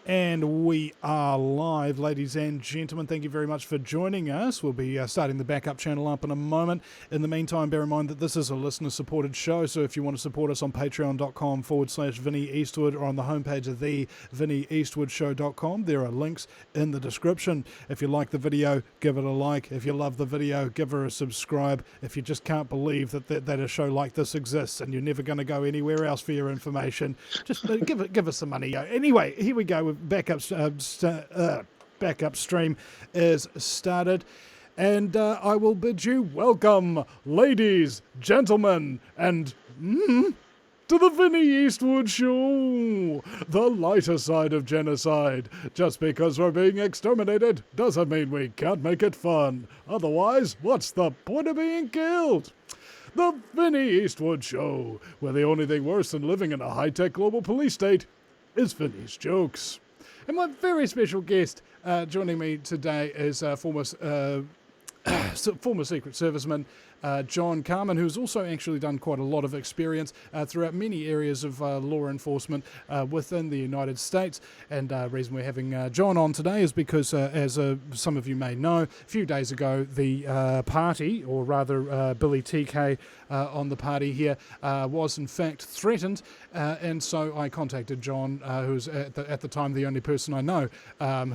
And we are live, ladies and gentlemen. Thank you very much for joining us. We'll be starting the backup channel up in a moment. In the meantime, bear in mind that this is a listener-supported show, so if you want to support us on patreon.com/Vinny Eastwood or on the homepage of the VinnyEastwoodShow.com, there are links in the description. If you like the video, give it a like. If you love the video, give her a subscribe. If you just can't believe that a show like this exists and you're never going to go anywhere else for your information, just give us some money. Anyway, here we go. Backup stream is started, and I will bid you welcome, ladies, gentlemen, and to the Vinny Eastwood Show, the lighter side of genocide. Just because we're being exterminated doesn't mean we can't make it fun. Otherwise, what's the point of being killed? The Vinny Eastwood Show, where the only thing worse than living in a high-tech global police state is Vinny's jokes. And my very special guest joining me today is former Secret Serviceman John Carman, who's also actually done quite a lot of experience throughout many areas of law enforcement within the United States. And the reason we're having John on today is because, as some of you may know, a few days ago, the party, or rather Billy TK on the party here, was in fact threatened. And so I contacted John, who's at the time the only person I know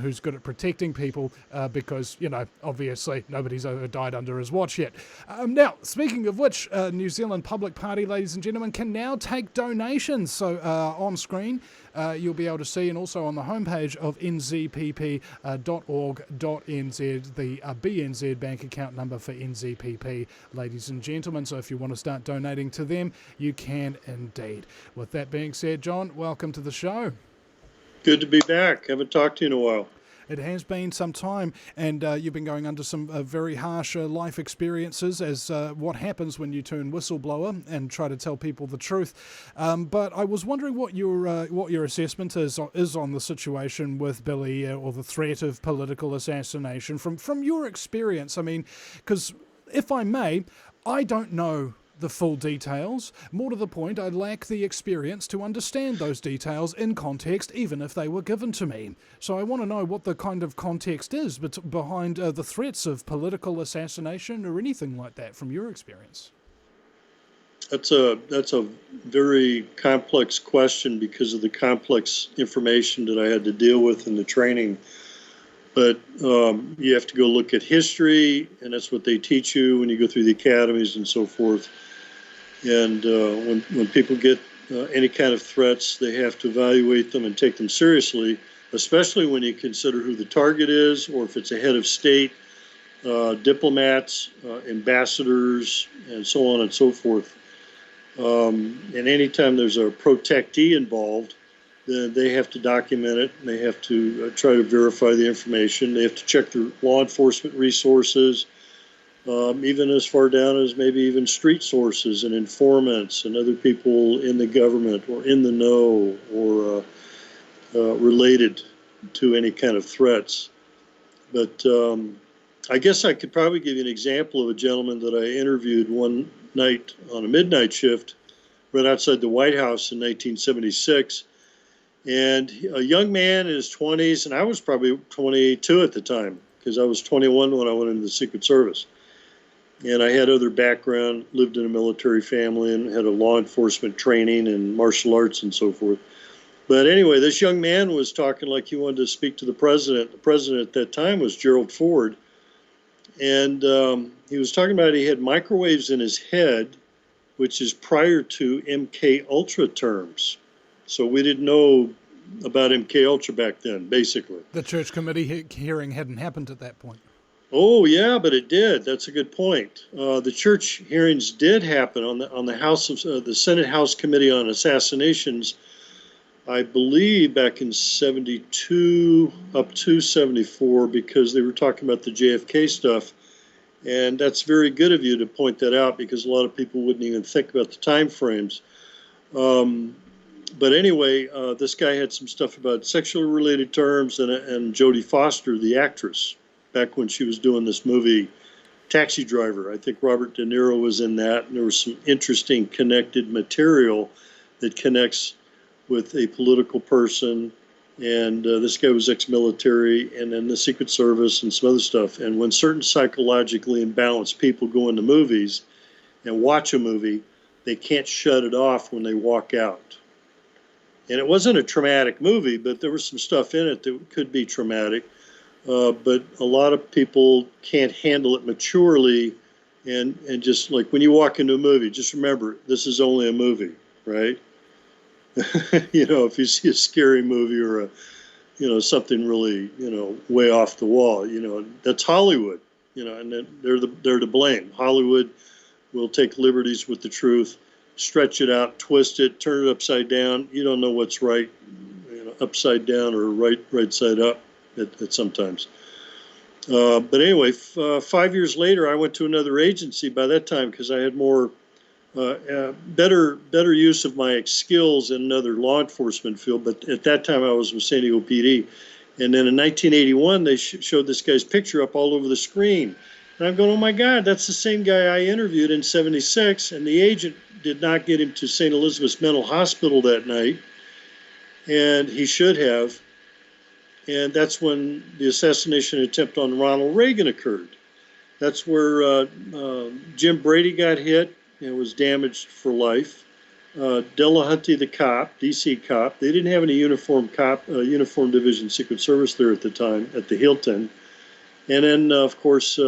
who's good at protecting people because, you know, obviously nobody's ever died under his watch yet. Now, speaking of which, New Zealand Public Party, ladies and gentlemen, can now take donations. So on screen, you'll be able to see, and also on the homepage of nzpp.org.nz, the BNZ bank account number for NZPP, ladies and gentlemen. So if you want to start donating to them, you can indeed. With that being said, John, welcome to the show. Good to be back. Haven't talked to you in a while. It has been some time, and you've been going under some very harsh life experiences as what happens when you turn whistleblower and try to tell people the truth. But I was wondering what your assessment is on the situation with Billy, or the threat of political assassination from your experience. I mean, because if I may, I don't know the full details. More to the point, I lack the experience to understand those details in context, even if they were given to me. So I want to know what the kind of context is behind the threats of political assassination or anything like that from your experience. That's a very complex question because of the complex information that I had to deal with in the training. But you have to go look at history, and that's what they teach you when you go through the academies and so forth. And when people get any kind of threats, they have to evaluate them and take them seriously, especially when you consider who the target is, or if it's a head of state, diplomats, ambassadors, and so on and so forth. And anytime there's a protectee involved, then they have to document it, and they have to try to verify the information. They have to check their law enforcement resources, even as far down as maybe even street sources and informants and other people in the government or in the know or related to any kind of threats. But I guess I could probably give you an example of a gentleman that I interviewed one night on a midnight shift right outside the White House in 1976. And a young man in his 20s, and I was probably 22 at the time, because I was 21 when I went into the Secret Service. And I had other background, lived in a military family, and had a law enforcement training and martial arts and so forth. But anyway, this young man was talking like he wanted to speak to the president. The president at that time was Gerald Ford. And he was talking about he had microwaves in his head, which is prior to MK Ultra terms. So we didn't know about MK Ultra back then, basically. The church committee hearing hadn't happened at that point. Oh yeah, but it did. That's a good point. The church hearings did happen on the House of the Senate House Committee on Assassinations, I believe back in 72 up to 74, because they were talking about the JFK stuff. And that's very good of you to point that out, because a lot of people wouldn't even think about the time frames. But anyway, this guy had some stuff about sexually related terms, and Jodie Foster, the actress, back when she was doing this movie, Taxi Driver. I think Robert De Niro was in that, and there was some interesting connected material that connects with a political person And this guy was ex-military and then the Secret Service and some other stuff. And when certain psychologically imbalanced people go into movies and watch a movie, they can't shut it off when they walk out. And it wasn't a traumatic movie, but there was some stuff in it that could be traumatic. But a lot of people can't handle it maturely. And just like when you walk into a movie, just remember, this is only a movie, right? You know, if you see a scary movie or a, you know, something really, you know, way off the wall, you know, that's Hollywood, you know, and they're to blame. Hollywood will take liberties with the truth, stretch it out, twist it, turn it upside down. You don't know what's right, you know, upside down or right side up at sometimes. But anyway, 5 years later, I went to another agency by that time because I had more better use of my skills in another law enforcement field. But at that time, I was with San Diego PD. And then in 1981, they showed this guy's picture up all over the screen. And I'm going, oh my God, that's the same guy I interviewed in '76. And the agent did not get him to St. Elizabeth's Mental Hospital that night. And he should have. And that's when the assassination attempt on Ronald Reagan occurred. That's where Jim Brady got hit and was damaged for life. Delahunty, the cop, DC cop, they didn't have any uniform division Secret Service there at the time at the Hilton. And then, of course,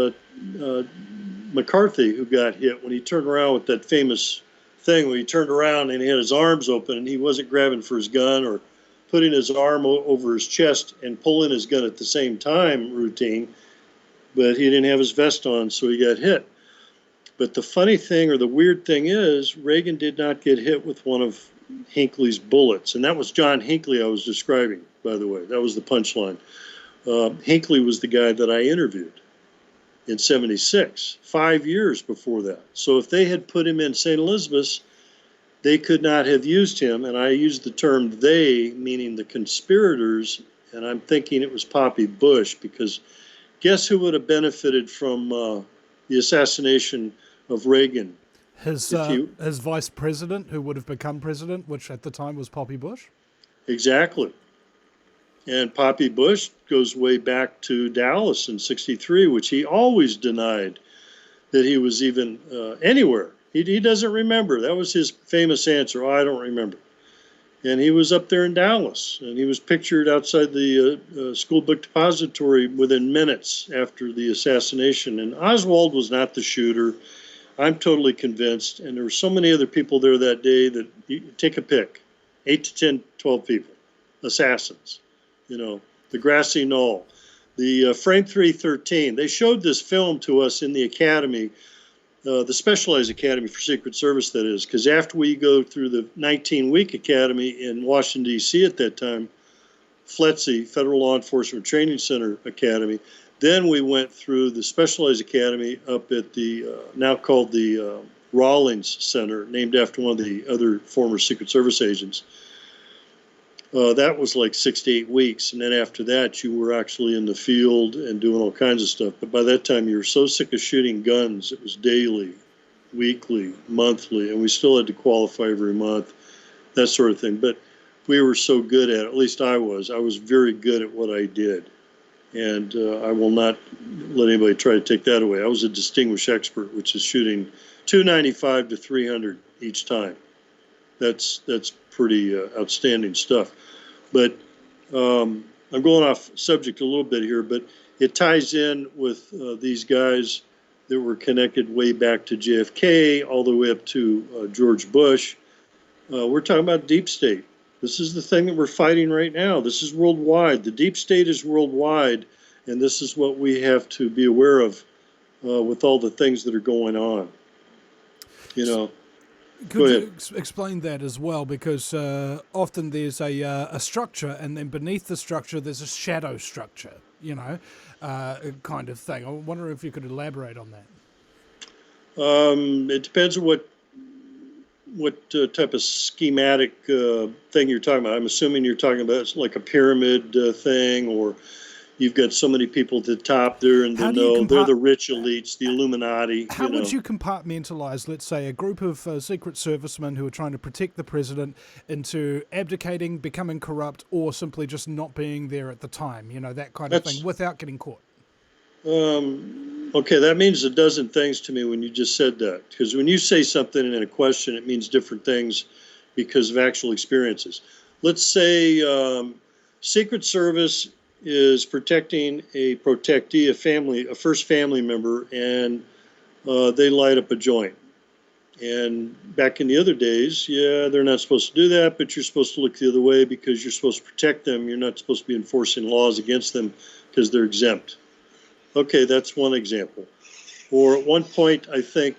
McCarthy, who got hit when he turned around with that famous thing where he turned around and he had his arms open and he wasn't grabbing for his gun or putting his arm over his chest and pulling his gun at the same time routine, but he didn't have his vest on, so he got hit. But the funny thing or the weird thing is Reagan did not get hit with one of Hinckley's bullets, and that was John Hinckley I was describing, by the way. That was the punchline. Hinckley was the guy that I interviewed in '76, 5 years before that. So if they had put him in St. Elizabeth's, they could not have used him, and I used the term they, meaning the conspirators, and I'm thinking it was Poppy Bush, because guess who would have benefited from the assassination of Reagan? His vice president, who would have become president, which at the time was Poppy Bush? Exactly. And Poppy Bush goes way back to Dallas in '63, which he always denied that he was even anywhere. He doesn't remember. That was his famous answer. Oh, I don't remember. And he was up there in Dallas, and he was pictured outside the school book depository within minutes after the assassination. And Oswald was not the shooter. I'm totally convinced. And there were so many other people there that day that you take a pick, 8 to 10, 12 people, assassins, you know, the grassy knoll, the Frame 313. They showed this film to us in the academy, the Specialized Academy for Secret Service, that is, because after we go through the 19-week academy in Washington, D.C. at that time, FLETC, Federal Law Enforcement Training Center Academy, then we went through the Specialized Academy up at the, now called the Rawlings Center, named after one of the other former Secret Service agents. That was like 6 to 8 weeks, and then after that you were actually in the field and doing all kinds of stuff. But by that time you were so sick of shooting guns, it was daily, weekly, monthly, and we still had to qualify every month, that sort of thing. But we were so good at it, at least I was very good at what I did, and I will not let anybody try to take that away. I was a distinguished expert, which is shooting 295 to 300 each time. That's pretty outstanding stuff. But I'm going off subject a little bit here, but it ties in with these guys that were connected way back to JFK, all the way up to George Bush. We're talking about deep state. This is the thing that we're fighting right now. This is worldwide. The deep state is worldwide, and this is what we have to be aware of with all the things that are going on. You know. Could you explain that as well? Because often there's a structure, and then beneath the structure there's a shadow structure, you know, kind of thing. I wonder if you could elaborate on that. It depends on what type of schematic thing you're talking about. I'm assuming you're talking about like a pyramid thing, or you've got so many people at the top there, and How they do you know they're compart- the rich elites, the Illuminati. How would you compartmentalize, let's say, a group of Secret Servicemen who are trying to protect the president into abdicating, becoming corrupt, or simply just not being there at the time, that kind of thing, without getting caught? Okay, that means a dozen things to me when you just said that. Because when you say something in a question, it means different things because of actual experiences. Let's say Secret Service is protecting a protectee, a first family member, and they light up a joint. And back in the other days, they're not supposed to do that, but you're supposed to look the other way because you're supposed to protect them. You're not supposed to be enforcing laws against them because they're exempt. Okay, that's one example. Or at one point, I think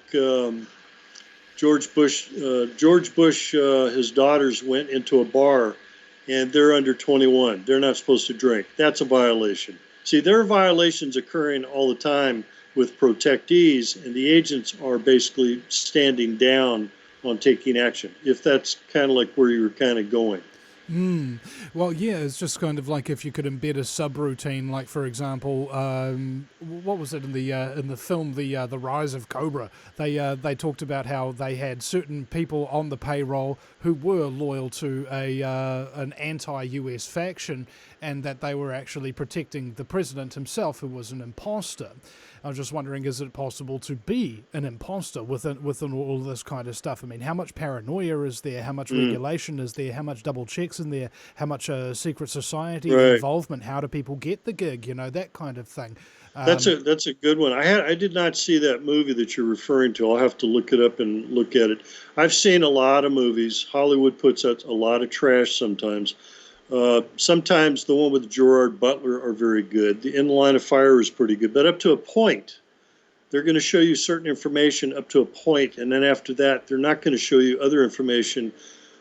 George Bush, his daughters went into a bar, and they're under 21. They're not supposed to drink. That's a violation. See, there are violations occurring all the time with protectees, and the agents are basically standing down on taking action, if that's kind of like where you were kind of going. Well, yeah, it's just kind of like if you could embed a subroutine, like for example, what was it in the film, the Rise of Cobra? They talked about how they had certain people on the payroll who were loyal to an anti-US faction, and that they were actually protecting the president himself, who was an imposter. I was just wondering, is it possible to be an imposter within all this kind of stuff? I mean, how much paranoia is there? How much regulation is there? How much double checks in there? How much secret society involvement? How do people get the gig? That kind of thing. That's a good one. I did not see that movie that you're referring to. I'll have to look it up and look at it. I've seen a lot of movies. Hollywood puts out a lot of trash sometimes. Sometimes the one with Gerard Butler are very good. The In the Line of Fire is pretty good, but up to a point. They're going to show you certain information up to a point, and then after that, they're not going to show you other information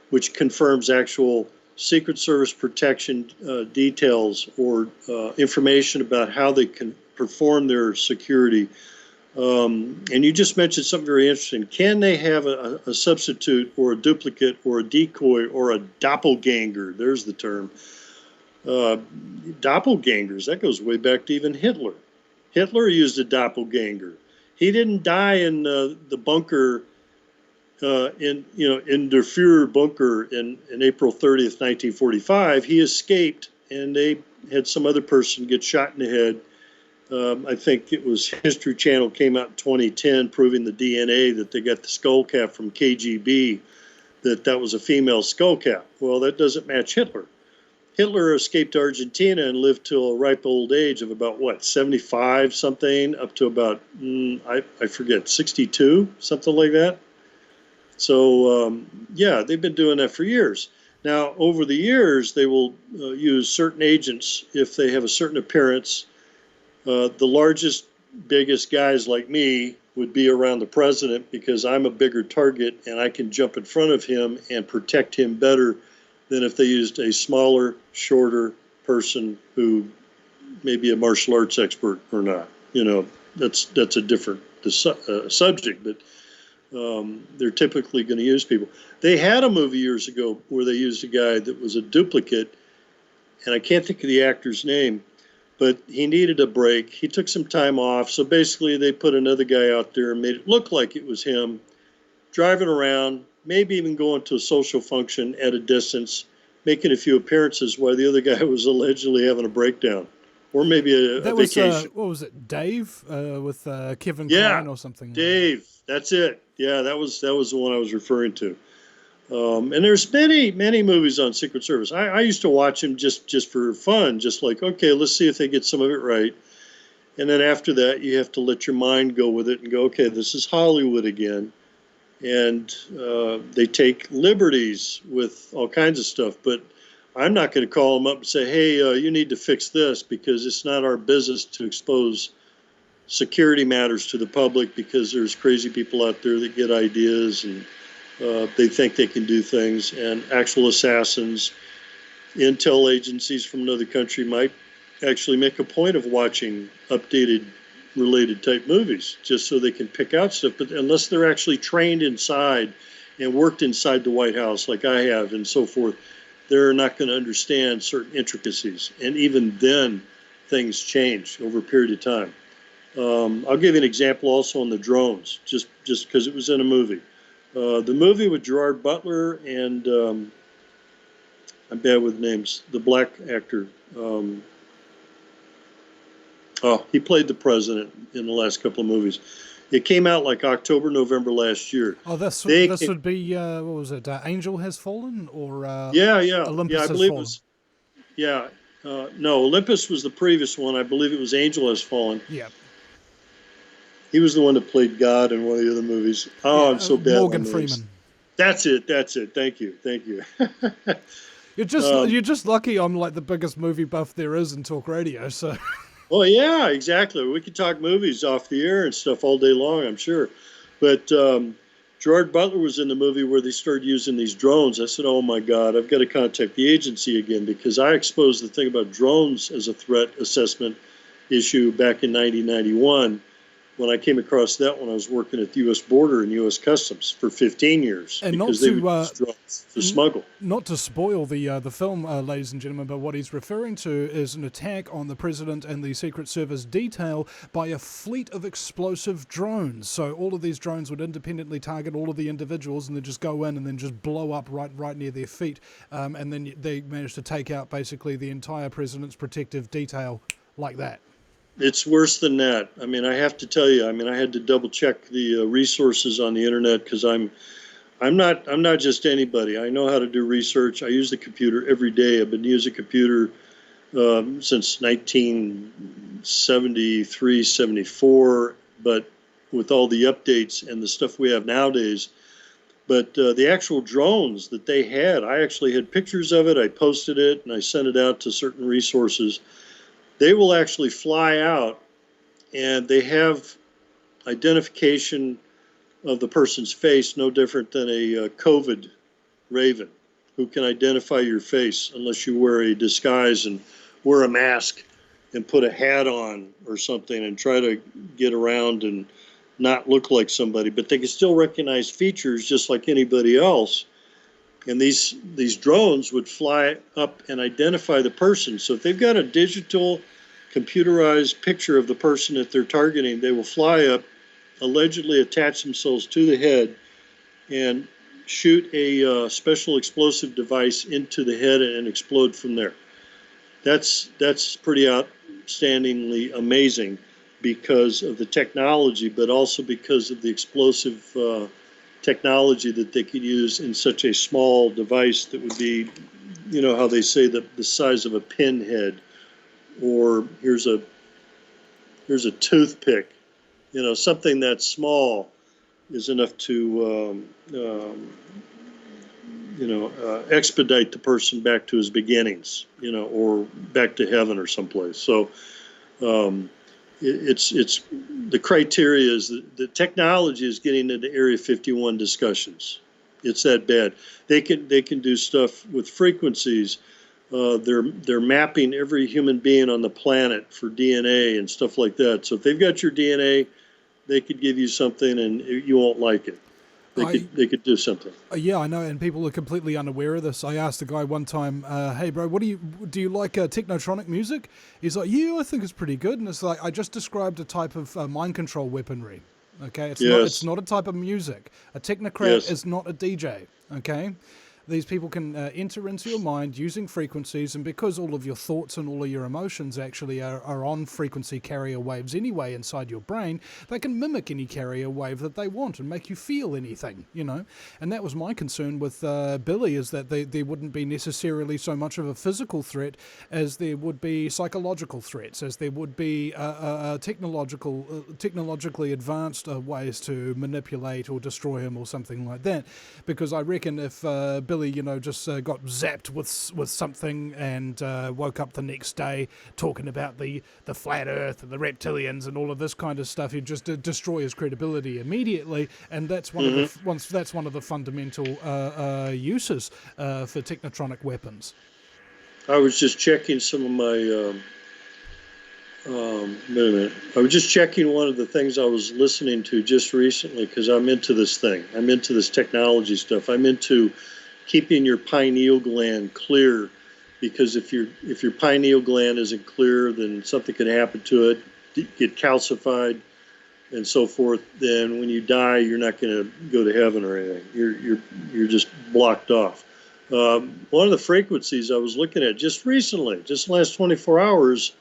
which confirms actual Secret Service protection details or information about how they can perform their security. And you just mentioned something very interesting. Can they have a substitute or a duplicate or a decoy or a doppelganger? There's the term. Doppelgangers, that goes way back to even Hitler. Hitler used a doppelganger. He didn't die in the bunker, in der Führer bunker in April 30th, 1945. He escaped, and they had some other person get shot in the head. I think it was History Channel came out in 2010 proving the DNA that they got the skull cap from KGB, that was a female skull cap. Well, that doesn't match Hitler. Hitler escaped to Argentina and lived till a ripe old age of about, 75 something, up to about, I forget, 62, something like that. So, they've been doing that for years. Now, over the years, they will use certain agents if they have a certain appearance. The largest, biggest guys like me would be around the president because I'm a bigger target and I can jump in front of him and protect him better than if they used a smaller, shorter person who may be a martial arts expert or not. That's a different subject, but they're typically going to use people. They had a movie years ago where they used a guy that was a duplicate, and I can't think of the actor's name, but he needed a break. He took some time off, so basically they put another guy out there and made it look like it was him, driving around, maybe even going to a social function at a distance, making a few appearances while the other guy was allegedly having a breakdown. Or maybe a vacation. What was it, Dave, with Kevin Kline or something? Dave, that's it. Yeah, that was the one I was referring to. And there's many movies on Secret Service. I used to watch them just for fun, just like, okay, let's see if they get some of it right. And then after that, you have to let your mind go with it and go, okay, this is Hollywood again. And they take liberties with all kinds of stuff. But I'm not going to call them up and say, hey, you need to fix this, because it's not our business to expose security matters to the public, because there's crazy people out there that get ideas and they think they can do things, and actual assassins, intel agencies from another country might actually make a point of watching updated related type movies just so they can pick out stuff. But unless they're actually trained inside and worked inside the White House like I have and so forth, they're not going to understand certain intricacies. And even then, things change over a period of time. I'll give you an example also on the drones, just because it was in a movie. The movie with Gerard Butler and I'm bad with names. The black actor. He played the president in the last couple of movies. It came out like October, November last year. Oh, this would be what was it? Angel Has Fallen, or Olympus I Has believe Fallen? it was. Yeah, no, Olympus was the previous one. I believe it was Angel Has Fallen. Yeah. He was the one that played God in one of the other movies. Oh, I'm so bad. Morgan on names. Freeman. That's it. Thank you. You're just lucky I'm like the biggest movie buff there is in talk radio. So. Well, yeah, exactly. We could talk movies off the air and stuff all day long, I'm sure. But Gerard Butler was in the movie where they started using these drones. I said, oh, my God, I've got to contact the agency again, because I exposed the thing about drones as a threat assessment issue back in 1991. When I came across that when I was working at the U.S. border and U.S. Customs for 15 years, and because they would use drones to smuggle. Not to spoil the film, ladies and gentlemen, but what he's referring to is an attack on the president and the Secret Service detail by a fleet of explosive drones. So all of these drones would independently target all of the individuals and then just go in and then just blow up right near their feet. And then they managed to take out basically the entire president's protective detail like that. It's worse than that. I mean, I have to tell you. I mean, I had to double check the resources on the internet, because I'm not just anybody. I know how to do research. I use the computer every day. I've been using a computer since 1973, 74. But with all the updates and the stuff we have nowadays, but the actual drones that they had, I actually had pictures of it. I posted it and I sent it out to certain resources. They will actually fly out, and they have identification of the person's face, no different than a COVID raven, who can identify your face unless you wear a disguise and wear a mask and put a hat on or something and try to get around and not look like somebody. But they can still recognize features just like anybody else. And these drones would fly up and identify the person. So if they've got a digital computerized picture of the person that they're targeting, they will fly up, allegedly attach themselves to the head, and shoot a special explosive device into the head and explode from there. That's pretty outstandingly amazing because of the technology, but also because of the explosive technology that they could use in such a small device that would be, you know how they say that the size of a pinhead, or here's a toothpick, you know, something that small is enough to expedite the person back to his beginnings, you know, or back to heaven or someplace. So it's the criteria is that the technology is getting into Area 51 discussions. It's that bad. They can do stuff with frequencies. They're mapping every human being on the planet for DNA and stuff like that. So if they've got your DNA, they could give you something and you won't like it. They could do something. Yeah, I know, and people are completely unaware of this. I asked a guy one time, "Hey, bro, do you like Technotronic music?" He's like, "Yeah, I think it's pretty good." And it's like, I just described a type of mind control weaponry. Okay, it's not a type of music. A technocrat is not a DJ. Okay. These people can enter into your mind using frequencies, and because all of your thoughts and all of your emotions actually are on frequency carrier waves anyway inside your brain, they can mimic any carrier wave that they want and make you feel anything, you know. And that was my concern with Billy, is that there wouldn't be necessarily so much of a physical threat as there would be psychological threats, as there would be technologically advanced ways to manipulate or destroy him or something like that. Because I reckon if Billy, you know, just got zapped with something and woke up the next day talking about the flat Earth and the reptilians and all of this kind of stuff, he'd just destroy his credibility immediately. And that's one of the fundamental uses for Technotronic weapons. I was just checking some of my. Wait a minute. I was just checking one of the things I was listening to just recently, because I'm into this thing. I'm into this technology stuff. I'm into keeping your pineal gland clear because if your pineal gland isn't clear, then something can happen to it, get calcified, and so forth. Then when you die, you're not going to go to heaven or anything. You're just blocked off. One of the frequencies I was looking at just recently, just the last 24 hours,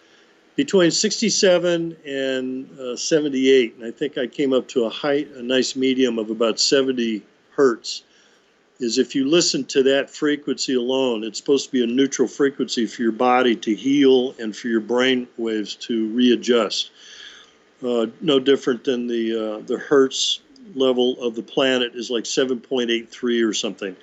between 67 and 78, and I think I came up to a nice medium of about 70 hertz, is if you listen to that frequency alone, it's supposed to be a neutral frequency for your body to heal and for your brain waves to readjust. No different than the hertz level of the planet is like 7.83 or something.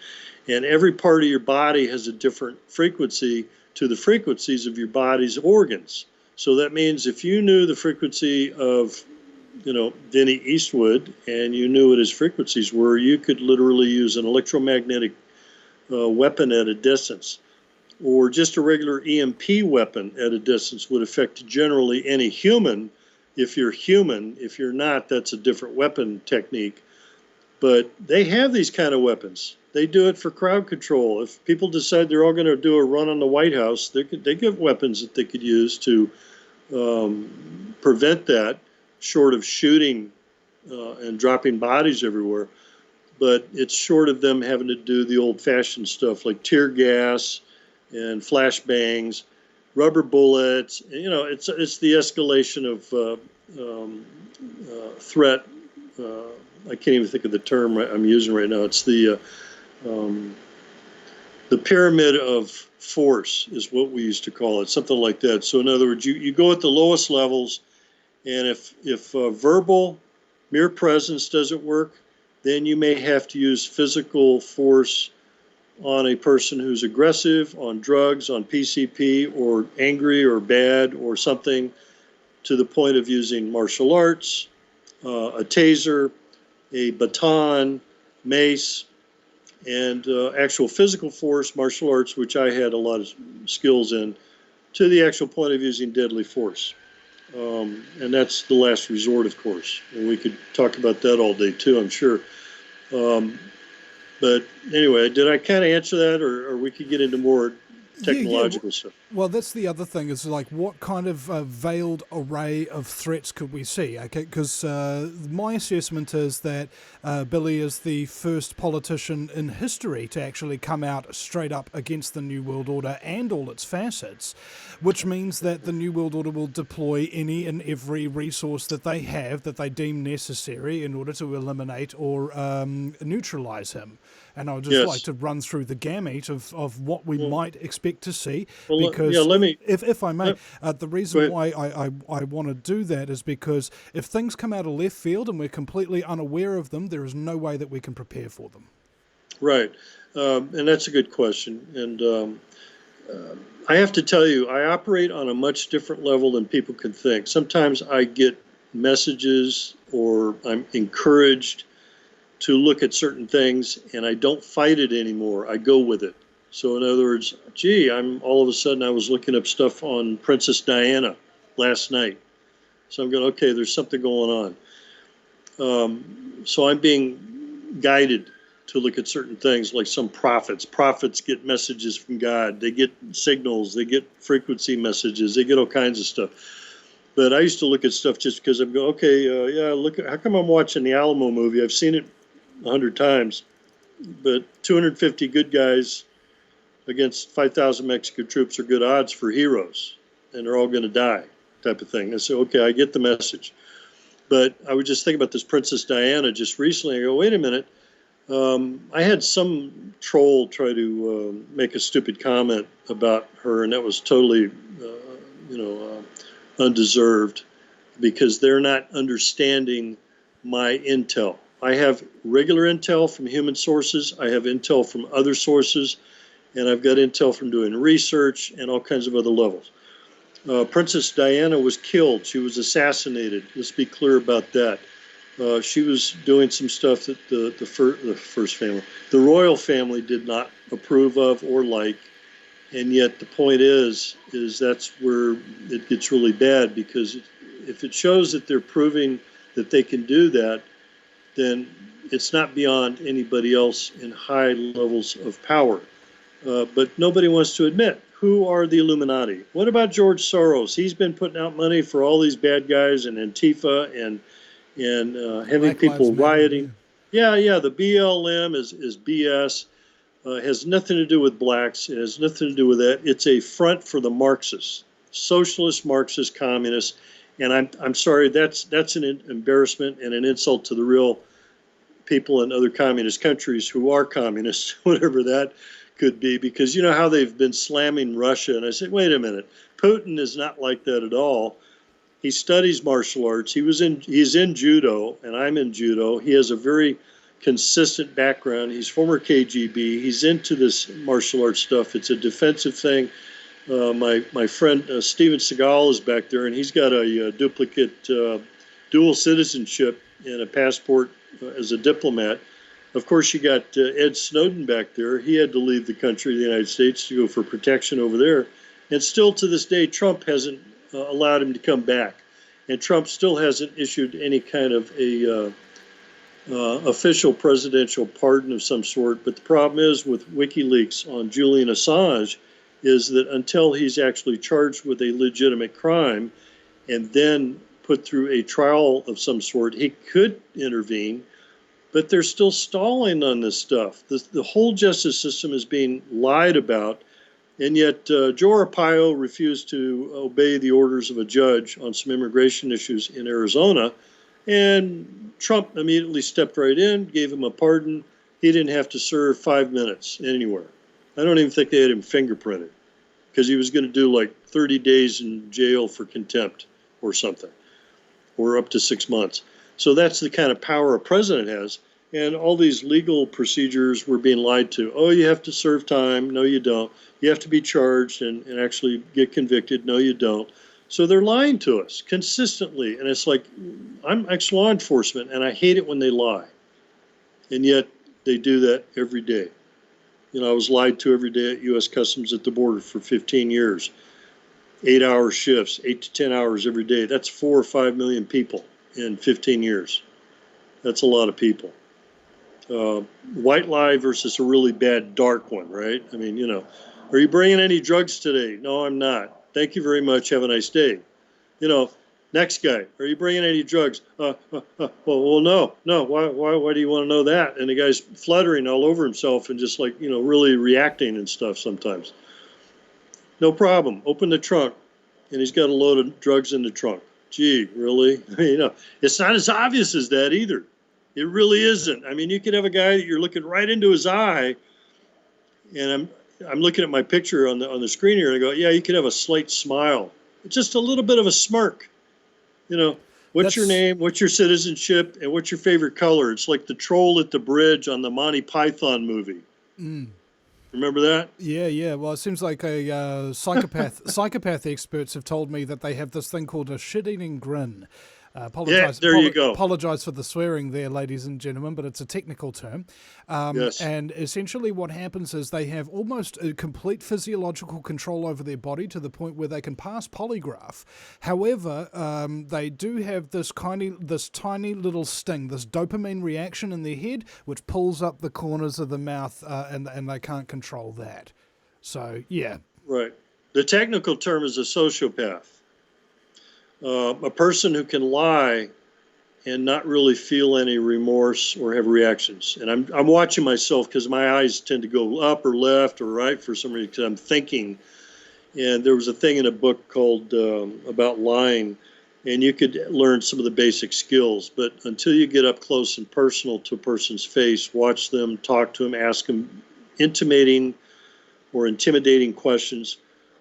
And every part of your body has a different frequency to the frequencies of your body's organs. So that means if you knew the frequency of, Vinny Eastwood, and you knew what his frequencies were, you could literally use an electromagnetic weapon at a distance. Or just a regular EMP weapon at a distance would affect generally any human. If you're human, if you're not, that's a different weapon technique. But they have these kind of weapons. They do it for crowd control. If people decide they're all going to do a run on the White House, they give weapons that they could use to prevent that, short of shooting and dropping bodies everywhere. But it's short of them having to do the old-fashioned stuff like tear gas and flashbangs, rubber bullets. It's the escalation of threat. I can't even think of the term I'm using right now. It's the pyramid of force is what we used to call it, something like that. So in other words, you go at the lowest levels, and if verbal mere presence doesn't work, then you may have to use physical force on a person who's aggressive, on drugs, on PCP, or angry or bad or something, to the point of using martial arts, a taser, a baton, mace, and actual physical force, martial arts, which I had a lot of skills in, to the actual point of using deadly force. And that's the last resort, of course. And we could talk about that all day, too, I'm sure. But anyway, did I kind of answer that, or we could get into more technological stuff? Well, that's the other thing, is like, what kind of veiled array of threats could we see? Okay, because my assessment is that Billy is the first politician in history to actually come out straight up against the New World Order and all its facets, which means that the New World Order will deploy any and every resource that they have that they deem necessary in order to eliminate or neutralize him. And I would just like to run through the gamut of what we might expect to see. Because if I may, the reason why I want to do that is because if things come out of left field and we're completely unaware of them, there is no way that we can prepare for them. Right. And that's a good question. And I have to tell you, I operate on a much different level than people can think. Sometimes I get messages, or I'm encouraged to look at certain things, and I don't fight it anymore. I go with it. So in other words, all of a sudden I was looking up stuff on Princess Diana last night. So I'm going, okay, there's something going on. So I'm being guided to look at certain things, like some prophets. Prophets get messages from God. They get signals. They get frequency messages. They get all kinds of stuff. But I used to look at stuff just because I'm going, okay, look, how come I'm watching the Alamo movie? I've seen it 100 times, but 250 good guys against 5,000 Mexican troops are good odds for heroes, and they're all going to die, type of thing. I said, okay, I get the message. But I was just thinking about this Princess Diana just recently. I go, wait a minute. I had some troll try to make a stupid comment about her, and that was totally, undeserved, because they're not understanding my intel. I have regular intel from human sources. I have intel from other sources, and I've got intel from doing research and all kinds of other levels. Princess Diana was killed. She was assassinated. Let's be clear about that. She was doing some stuff that the first family, the royal family, did not approve of or like, and yet the point is that's where it gets really bad, because if it shows that they're proving that they can do that, then it's not beyond anybody else in high levels of power. but nobody wants to admit who are the Illuminati. What about George Soros? He's been putting out money for all these bad guys and Antifa and having Black people Lives Matter, rioting. Yeah, the BLM is BS. It has nothing to do with blacks. It has nothing to do with that. It's a front for the Marxists, socialist, Marxist, communists. And I'm sorry, that's an embarrassment and an insult to the real people in other communist countries who are communists, whatever that could be, because you know how they've been slamming Russia. And I said, wait a minute, Putin is not like that at all. He studies martial arts. He's in judo, and I'm in judo. He has a very consistent background. He's former KGB. He's into this martial arts stuff. It's a defensive thing. My friend Steven Seagal is back there, and he's got a duplicate dual citizenship and a passport as a diplomat. Of course, you got Ed Snowden back there. He had to leave the country, the United States, to go for protection over there. And still to this day, Trump hasn't allowed him to come back. And Trump still hasn't issued any kind of a official presidential pardon of some sort. But the problem is with WikiLeaks on Julian Assange is that until he's actually charged with a legitimate crime and then put through a trial of some sort, he could intervene. But they're still stalling on this stuff. The whole justice system is being lied about, and yet Joe Arpaio refused to obey the orders of a judge on some immigration issues in Arizona, and Trump immediately stepped right in, gave him a pardon. He didn't have to serve 5 minutes anywhere. I don't even think they had him fingerprinted, because he was going to do like 30 days in jail for contempt or something, or up to 6 months. So that's the kind of power a president has. And all these legal procedures were being lied to. Oh, you have to serve time. No, you don't. You have to be charged and actually get convicted. No, you don't. So they're lying to us consistently. And it's like, I'm ex-law enforcement, and I hate it when they lie. And yet they do that every day. You know, I was lied to every day at U.S. Customs at the border for 15 years. 8-hour shifts, 8 to 10 hours every day. That's 4 or 5 million people in 15 years. That's a lot of people. White lie versus a really bad dark one, right? I mean, you know, are you bringing any drugs today? No, I'm not. Thank you very much. Have a nice day. You know, next guy, are you bringing any drugs? Well, no. Why do you want to know that? And the guy's fluttering all over himself and just like, you know, really reacting and stuff sometimes. No problem. Open the trunk. And he's got a load of drugs in the trunk. Gee, really? You know, it's not as obvious as that either. It really isn't. I mean, you could have a guy that you're looking right into his eye, and I'm looking at my picture on the screen here, and I go, yeah, you could have a slight smile, just a little bit of a smirk. You know, what's your name? What's your citizenship? And what's your favorite color? It's like the troll at the bridge on the Monty Python movie. Mm. Remember that? Yeah. Well, it seems like a psychopath experts have told me that they have this thing called a shit-eating grin. You go. Apologize for the swearing there, ladies and gentlemen, but it's a technical term. Yes. And essentially what happens is they have almost a complete physiological control over their body to the point where they can pass polygraph. However, they do have this tiny little sting, this dopamine reaction in their head, which pulls up the corners of the mouth, and they can't control that. So, yeah. Right. The technical term is a sociopath. A person who can lie and not really feel any remorse or have reactions. And I'm watching myself because my eyes tend to go up or left or right for some reason because I'm thinking. And there was a thing in a book called about lying, and you could learn some of the basic skills. But until you get up close and personal to a person's face, watch them, talk to them, ask them intimating or intimidating questions.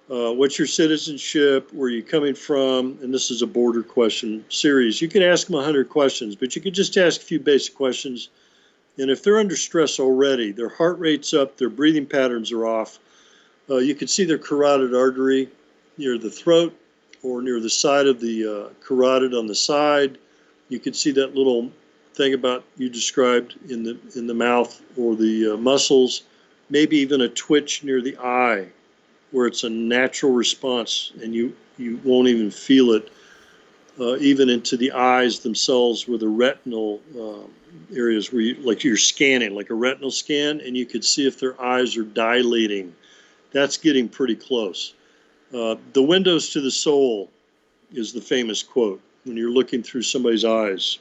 What's your citizenship? Where are you coming from? And this is a border question series. You could ask them 100 questions, but you could just ask a few basic questions. And if they're under stress already, their heart rate's up, their breathing patterns are off, you could see their carotid artery near the throat or near the side of the carotid on the side. You could see that little thing about you described in the mouth or the muscles, maybe even a twitch near the eye, where it's a natural response and you won't even feel it. even into the eyes themselves, where the retinal areas where you're scanning, like a retinal scan, and you could see if their eyes are dilating. That's getting pretty close. The windows to the soul is the famous quote when you're looking through somebody's eyes.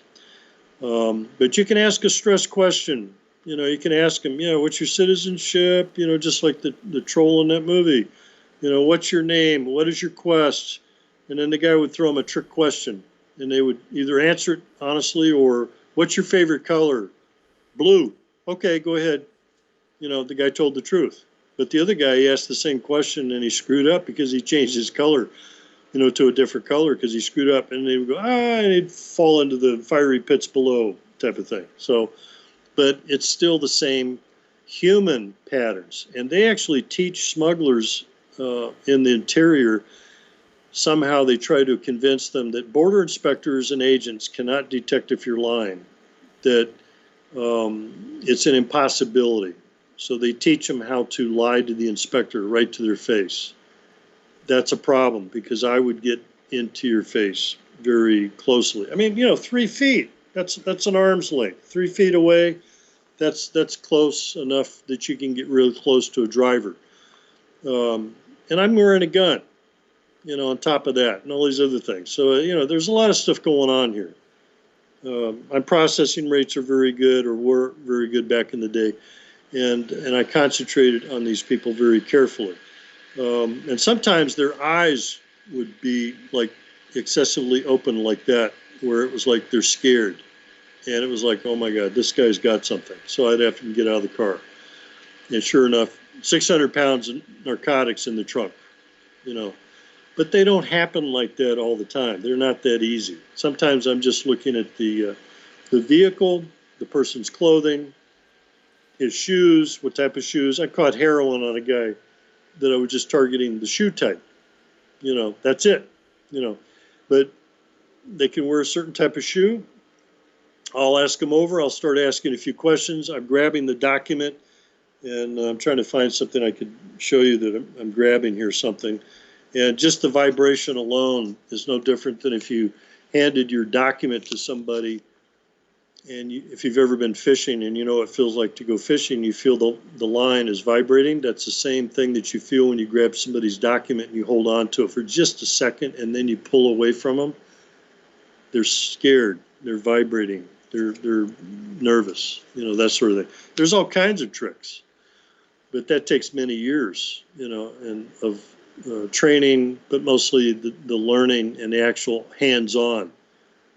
But you can ask a stress question. You can ask them, what's your citizenship? Just like the troll in that movie. What's your name? What is your quest? And then the guy would throw them a trick question, and they would either answer it honestly or, what's your favorite color? Blue. Okay, go ahead. The guy told the truth. But the other guy, he asked the same question, and he screwed up because he changed his color, to a different color because he screwed up. And they would go, and he'd fall into the fiery pits below type of thing. So, but it's still the same human patterns. And they actually teach smugglers in the interior. Somehow they try to convince them that border inspectors and agents cannot detect if you're lying, that it's an impossibility. So they teach them how to lie to the inspector right to their face. That's a problem because I would get into your face very closely. I mean, 3 feet, that's an arm's length. 3 feet away, that's close enough that you can get really close to a driver. And I'm wearing a gun, on top of that and all these other things. So, there's a lot of stuff going on here. My processing rates are very good, or were very good back in the day. And I concentrated on these people very carefully. And sometimes their eyes would be like excessively open like that, where it was like they're scared. And it was like, oh my God, this guy's got something. So I'd have to get out of the car. And sure enough, 600 pounds of narcotics in the trunk, But they don't happen like that all the time. They're not that easy. Sometimes I'm just looking at the vehicle, the person's clothing, his shoes, what type of shoes. I caught heroin on a guy that I was just targeting the shoe type. That's it. But they can wear a certain type of shoe. I'll ask them over. I'll start asking a few questions. I'm grabbing the document, and I'm trying to find something I could show you that I'm grabbing here, something. And just the vibration alone is no different than if you handed your document to somebody. And if you've ever been fishing and what it feels like to go fishing, you feel the line is vibrating. That's the same thing that you feel when you grab somebody's document and you hold on to it for just a second and then you pull away from them. They're scared. They're vibrating. They're nervous. That sort of thing. There's all kinds of tricks, but that takes many years, and of training, but mostly the learning and the actual hands-on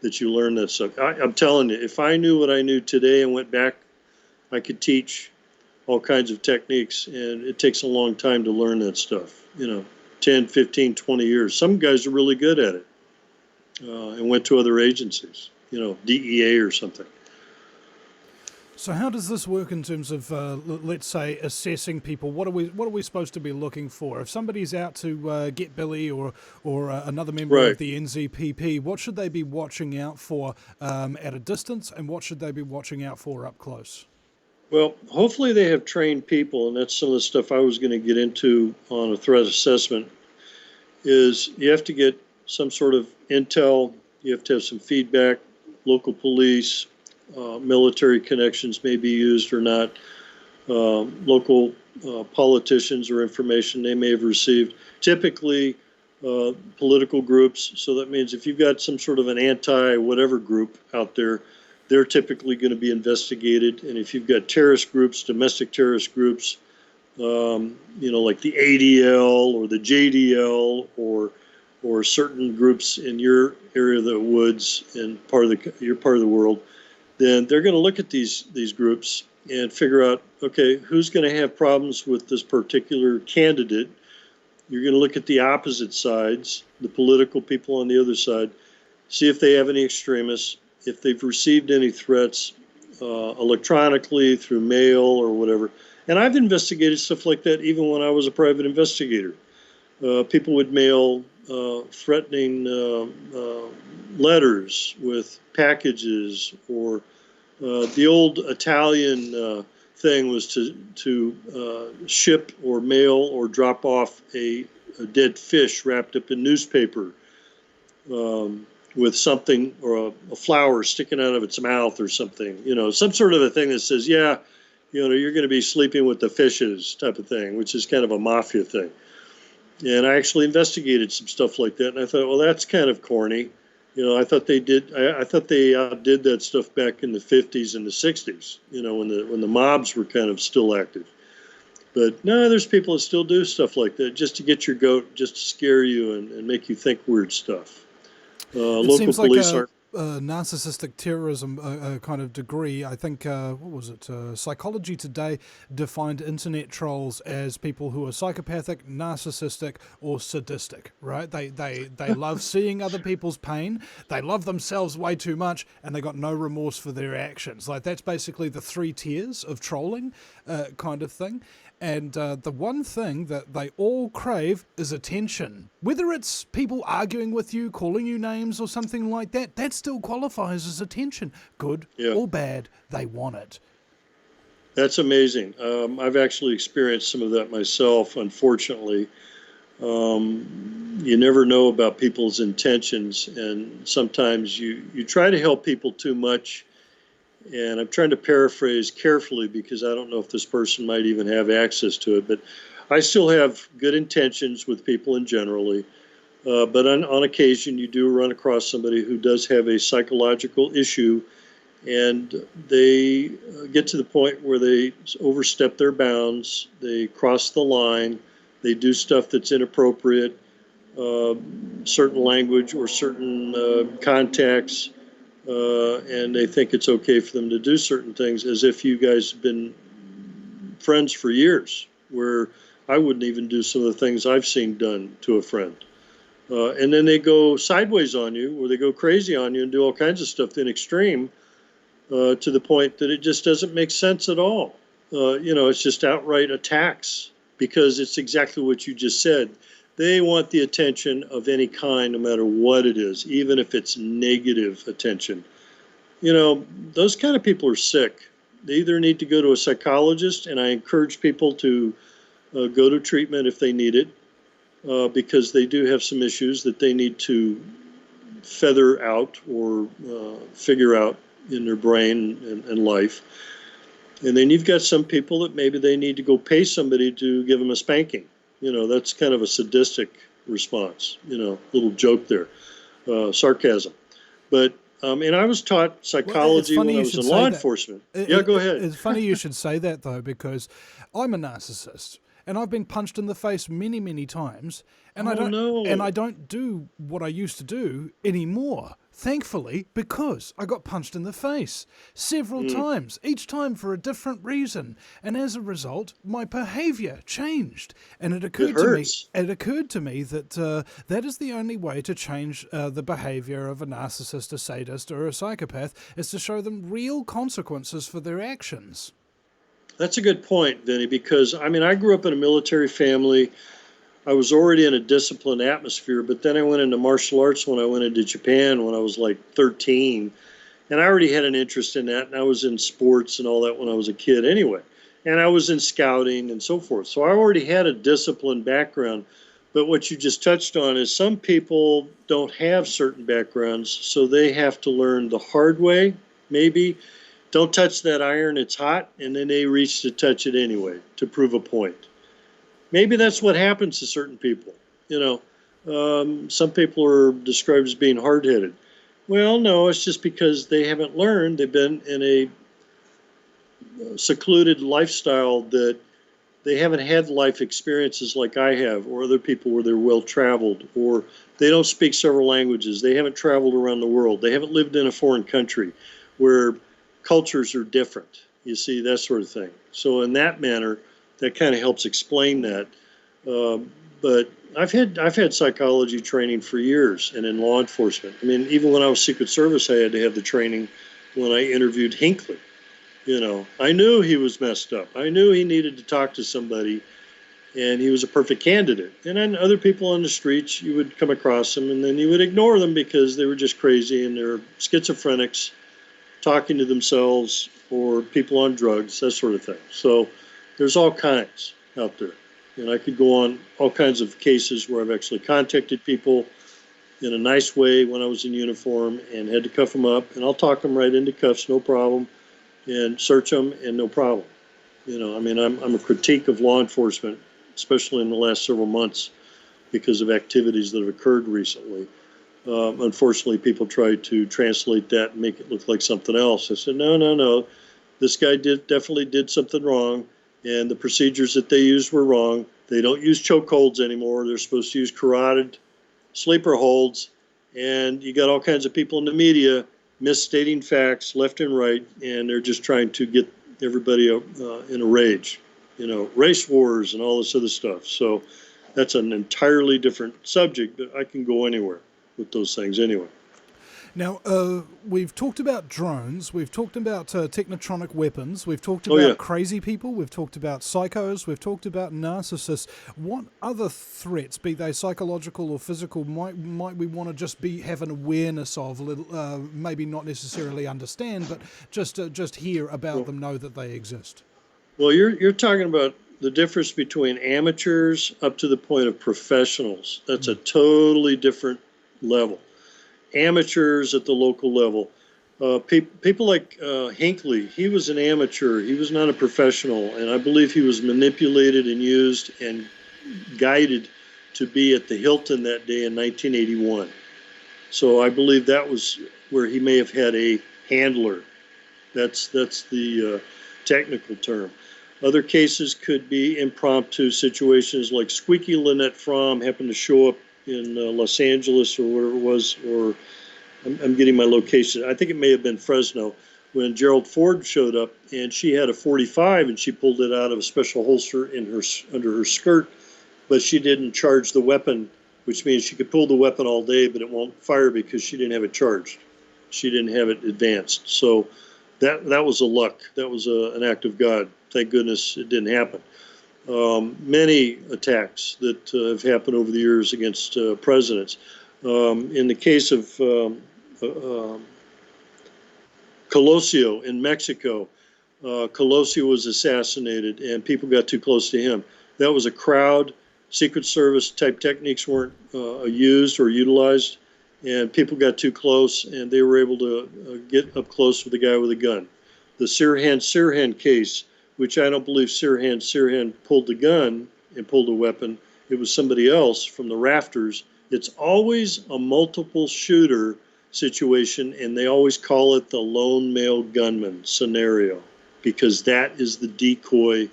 that you learn that stuff. I'm telling you, if I knew what I knew today and went back, I could teach all kinds of techniques, and it takes a long time to learn that stuff, 10, 15, 20 years. Some guys are really good at it and went to other agencies, DEA or something. So how does this work in terms of, let's say, assessing people? What are we supposed to be looking for? If somebody's out to get Billy or another member Right. of the NZPP, what should they be watching out for at a distance, and what should they be watching out for up close? Well, hopefully they have trained people, and that's some of the stuff I was going to get into on a threat assessment, is you have to get some sort of intel, you have to have some feedback, local police, military connections may be used or not, local politicians or information they may have received. Typically, political groups, so that means if you've got some sort of an anti-whatever group out there, they're typically going to be investigated. And if you've got terrorist groups, domestic terrorist groups, like the ADL or the JDL or certain groups in your area of the woods and your part of the world, then they're going to look at these groups and figure out, okay, who's going to have problems with this particular candidate. You're going to look at the opposite sides, the political people on the other side, see if they have any extremists, if they've received any threats electronically, through mail or whatever. And I've investigated stuff like that even when I was a private investigator. People would mail threatening letters with packages, or the old Italian thing was to ship or mail or drop off a dead fish wrapped up in newspaper, with something or a flower sticking out of its mouth or something, some sort of a thing that says, yeah, you're going to be sleeping with the fishes type of thing, which is kind of a mafia thing. And I actually investigated some stuff like that, and I thought, well, that's kind of corny. I thought they did. I thought they did that stuff back in the 50s and the 60s. When the mobs were kind of still active. But no, there's people that still do stuff like that just to get your goat, just to scare you and make you think weird stuff. Local police are. Narcissistic terrorism kind of degree. I think, what was it? Psychology Today defined internet trolls as people who are psychopathic, narcissistic, or sadistic, right? They love seeing other people's pain. They love themselves way too much, and they got no remorse for their actions. Like, that's basically the 3 tiers of trolling kind of thing. And the one thing that they all crave is attention. Whether it's people arguing with you, calling you names or something like that, that still qualifies as attention. Good or bad, they want it. That's amazing. I've actually experienced some of that myself, unfortunately. You never know about people's intentions, and sometimes you try to help people too much. And I'm trying to paraphrase carefully because I don't know if this person might even have access to it, but I still have good intentions with people in generally. But on occasion, you do run across somebody who does have a psychological issue, and they get to the point where they overstep their bounds, they cross the line, they do stuff that's inappropriate, certain language or certain contacts. And they think it's okay for them to do certain things as if you guys have been friends for years, where I wouldn't even do some of the things I've seen done to a friend. And then they go sideways on you, or they go crazy on you and do all kinds of stuff in extreme to the point that it just doesn't make sense at all. It's just outright attacks because it's exactly what you just said. They want the attention of any kind, no matter what it is, even if it's negative attention. Those kind of people are sick. They either need to go to a psychologist, and I encourage people to go to treatment if they need it, because they do have some issues that they need to feather out or figure out in their brain and life. And then you've got some people that maybe they need to go pay somebody to give them a spanking. That's kind of a sadistic response, little joke there, sarcasm. But, and I was taught psychology when I was in law enforcement. Go ahead. It's funny you should say that, though, because I'm a narcissist. And I've been punched in the face many, many times, and I don't do what I used to do anymore. Thankfully, because I got punched in the face several times, each time for a different reason, and as a result, my behaviour changed. And it occurred to me that that is the only way to change the behaviour of a narcissist, a sadist, or a psychopath, is to show them real consequences for their actions. That's a good point, Vinny, because, I grew up in a military family. I was already in a disciplined atmosphere, but then I went into martial arts when I went into Japan when I was like 13. And I already had an interest in that, and I was in sports and all that when I was a kid anyway. And I was in scouting and so forth. So I already had a disciplined background. But what you just touched on is some people don't have certain backgrounds, so they have to learn the hard way, maybe. Don't touch that iron, it's hot, and then they reach to touch it anyway to prove a point. Maybe that's what happens to certain people. Some people are described as being hard-headed. Well, no, it's just because they haven't learned. They've been in a secluded lifestyle that they haven't had life experiences like I have, or other people where they're well-traveled, or they don't speak several languages. They haven't traveled around the world. They haven't lived in a foreign country where cultures are different, you see, that sort of thing. So in that manner, that kind of helps explain that. But I've had psychology training for years, and in law enforcement. Even when I was Secret Service, I had to have the training when I interviewed Hinckley. I knew he was messed up. I knew he needed to talk to somebody, and he was a perfect candidate. And then other people on the streets, you would come across them, and then you would ignore them because they were just crazy and they're schizophrenics, talking to themselves, or people on drugs, that sort of thing. So there's all kinds out there. And I could go on all kinds of cases where I've actually contacted people in a nice way when I was in uniform and had to cuff them up, and I'll talk them right into cuffs, no problem, and search them, and no problem. You know, I mean, I'm a critique of law enforcement, especially in the last several months, because of activities that have occurred recently. Unfortunately, people try to translate that and make it look like something else. I said, no. This guy definitely did something wrong, and the procedures that they used were wrong. They don't use choke holds anymore. They're supposed to use carotid sleeper holds, and you got all kinds of people in the media misstating facts left and right, and they're just trying to get everybody in a rage, you know, race wars and all this other stuff. So that's an entirely different subject, but I can go anywhere with those things anyway. Now, we've talked about drones, we've talked about technotronic weapons, we've talked about crazy people, we've talked about psychos, we've talked about narcissists. What other threats, be they psychological or physical, might we want to just have an awareness of, maybe not necessarily understand, but just hear about them, know that they exist? Well, you're talking about the difference between amateurs up to the point of professionals. That's a totally different level. Amateurs at the local level. People like Hinckley, he was an amateur. He was not a professional, and I believe he was manipulated and used and guided to be at the Hilton that day in 1981. So I believe that was where he may have had a handler. That's the technical term. Other cases could be impromptu situations, like Squeaky Lynette Fromm happened to show up in Los Angeles or whatever it was, or I'm getting my location. I think it may have been Fresno, when Gerald Ford showed up, and she had a .45 and she pulled it out of a special holster under her skirt, but she didn't charge the weapon, which means she could pull the weapon all day, but it won't fire because she didn't have it charged. She didn't have it advanced. So that was a luck. That was an act of God. Thank goodness it didn't happen. Many attacks that have happened over the years against presidents. In the case of Colosio in Mexico, Colosio was assassinated and people got too close to him. That was a crowd. Secret Service type techniques weren't used or utilized, and people got too close, and they were able to get up close with the guy with a gun. The Sirhan case, which I don't believe Sirhan pulled the gun and pulled a weapon. It was somebody else from the rafters. It's always a multiple shooter situation, and they always call it the lone male gunman scenario, because that is the decoy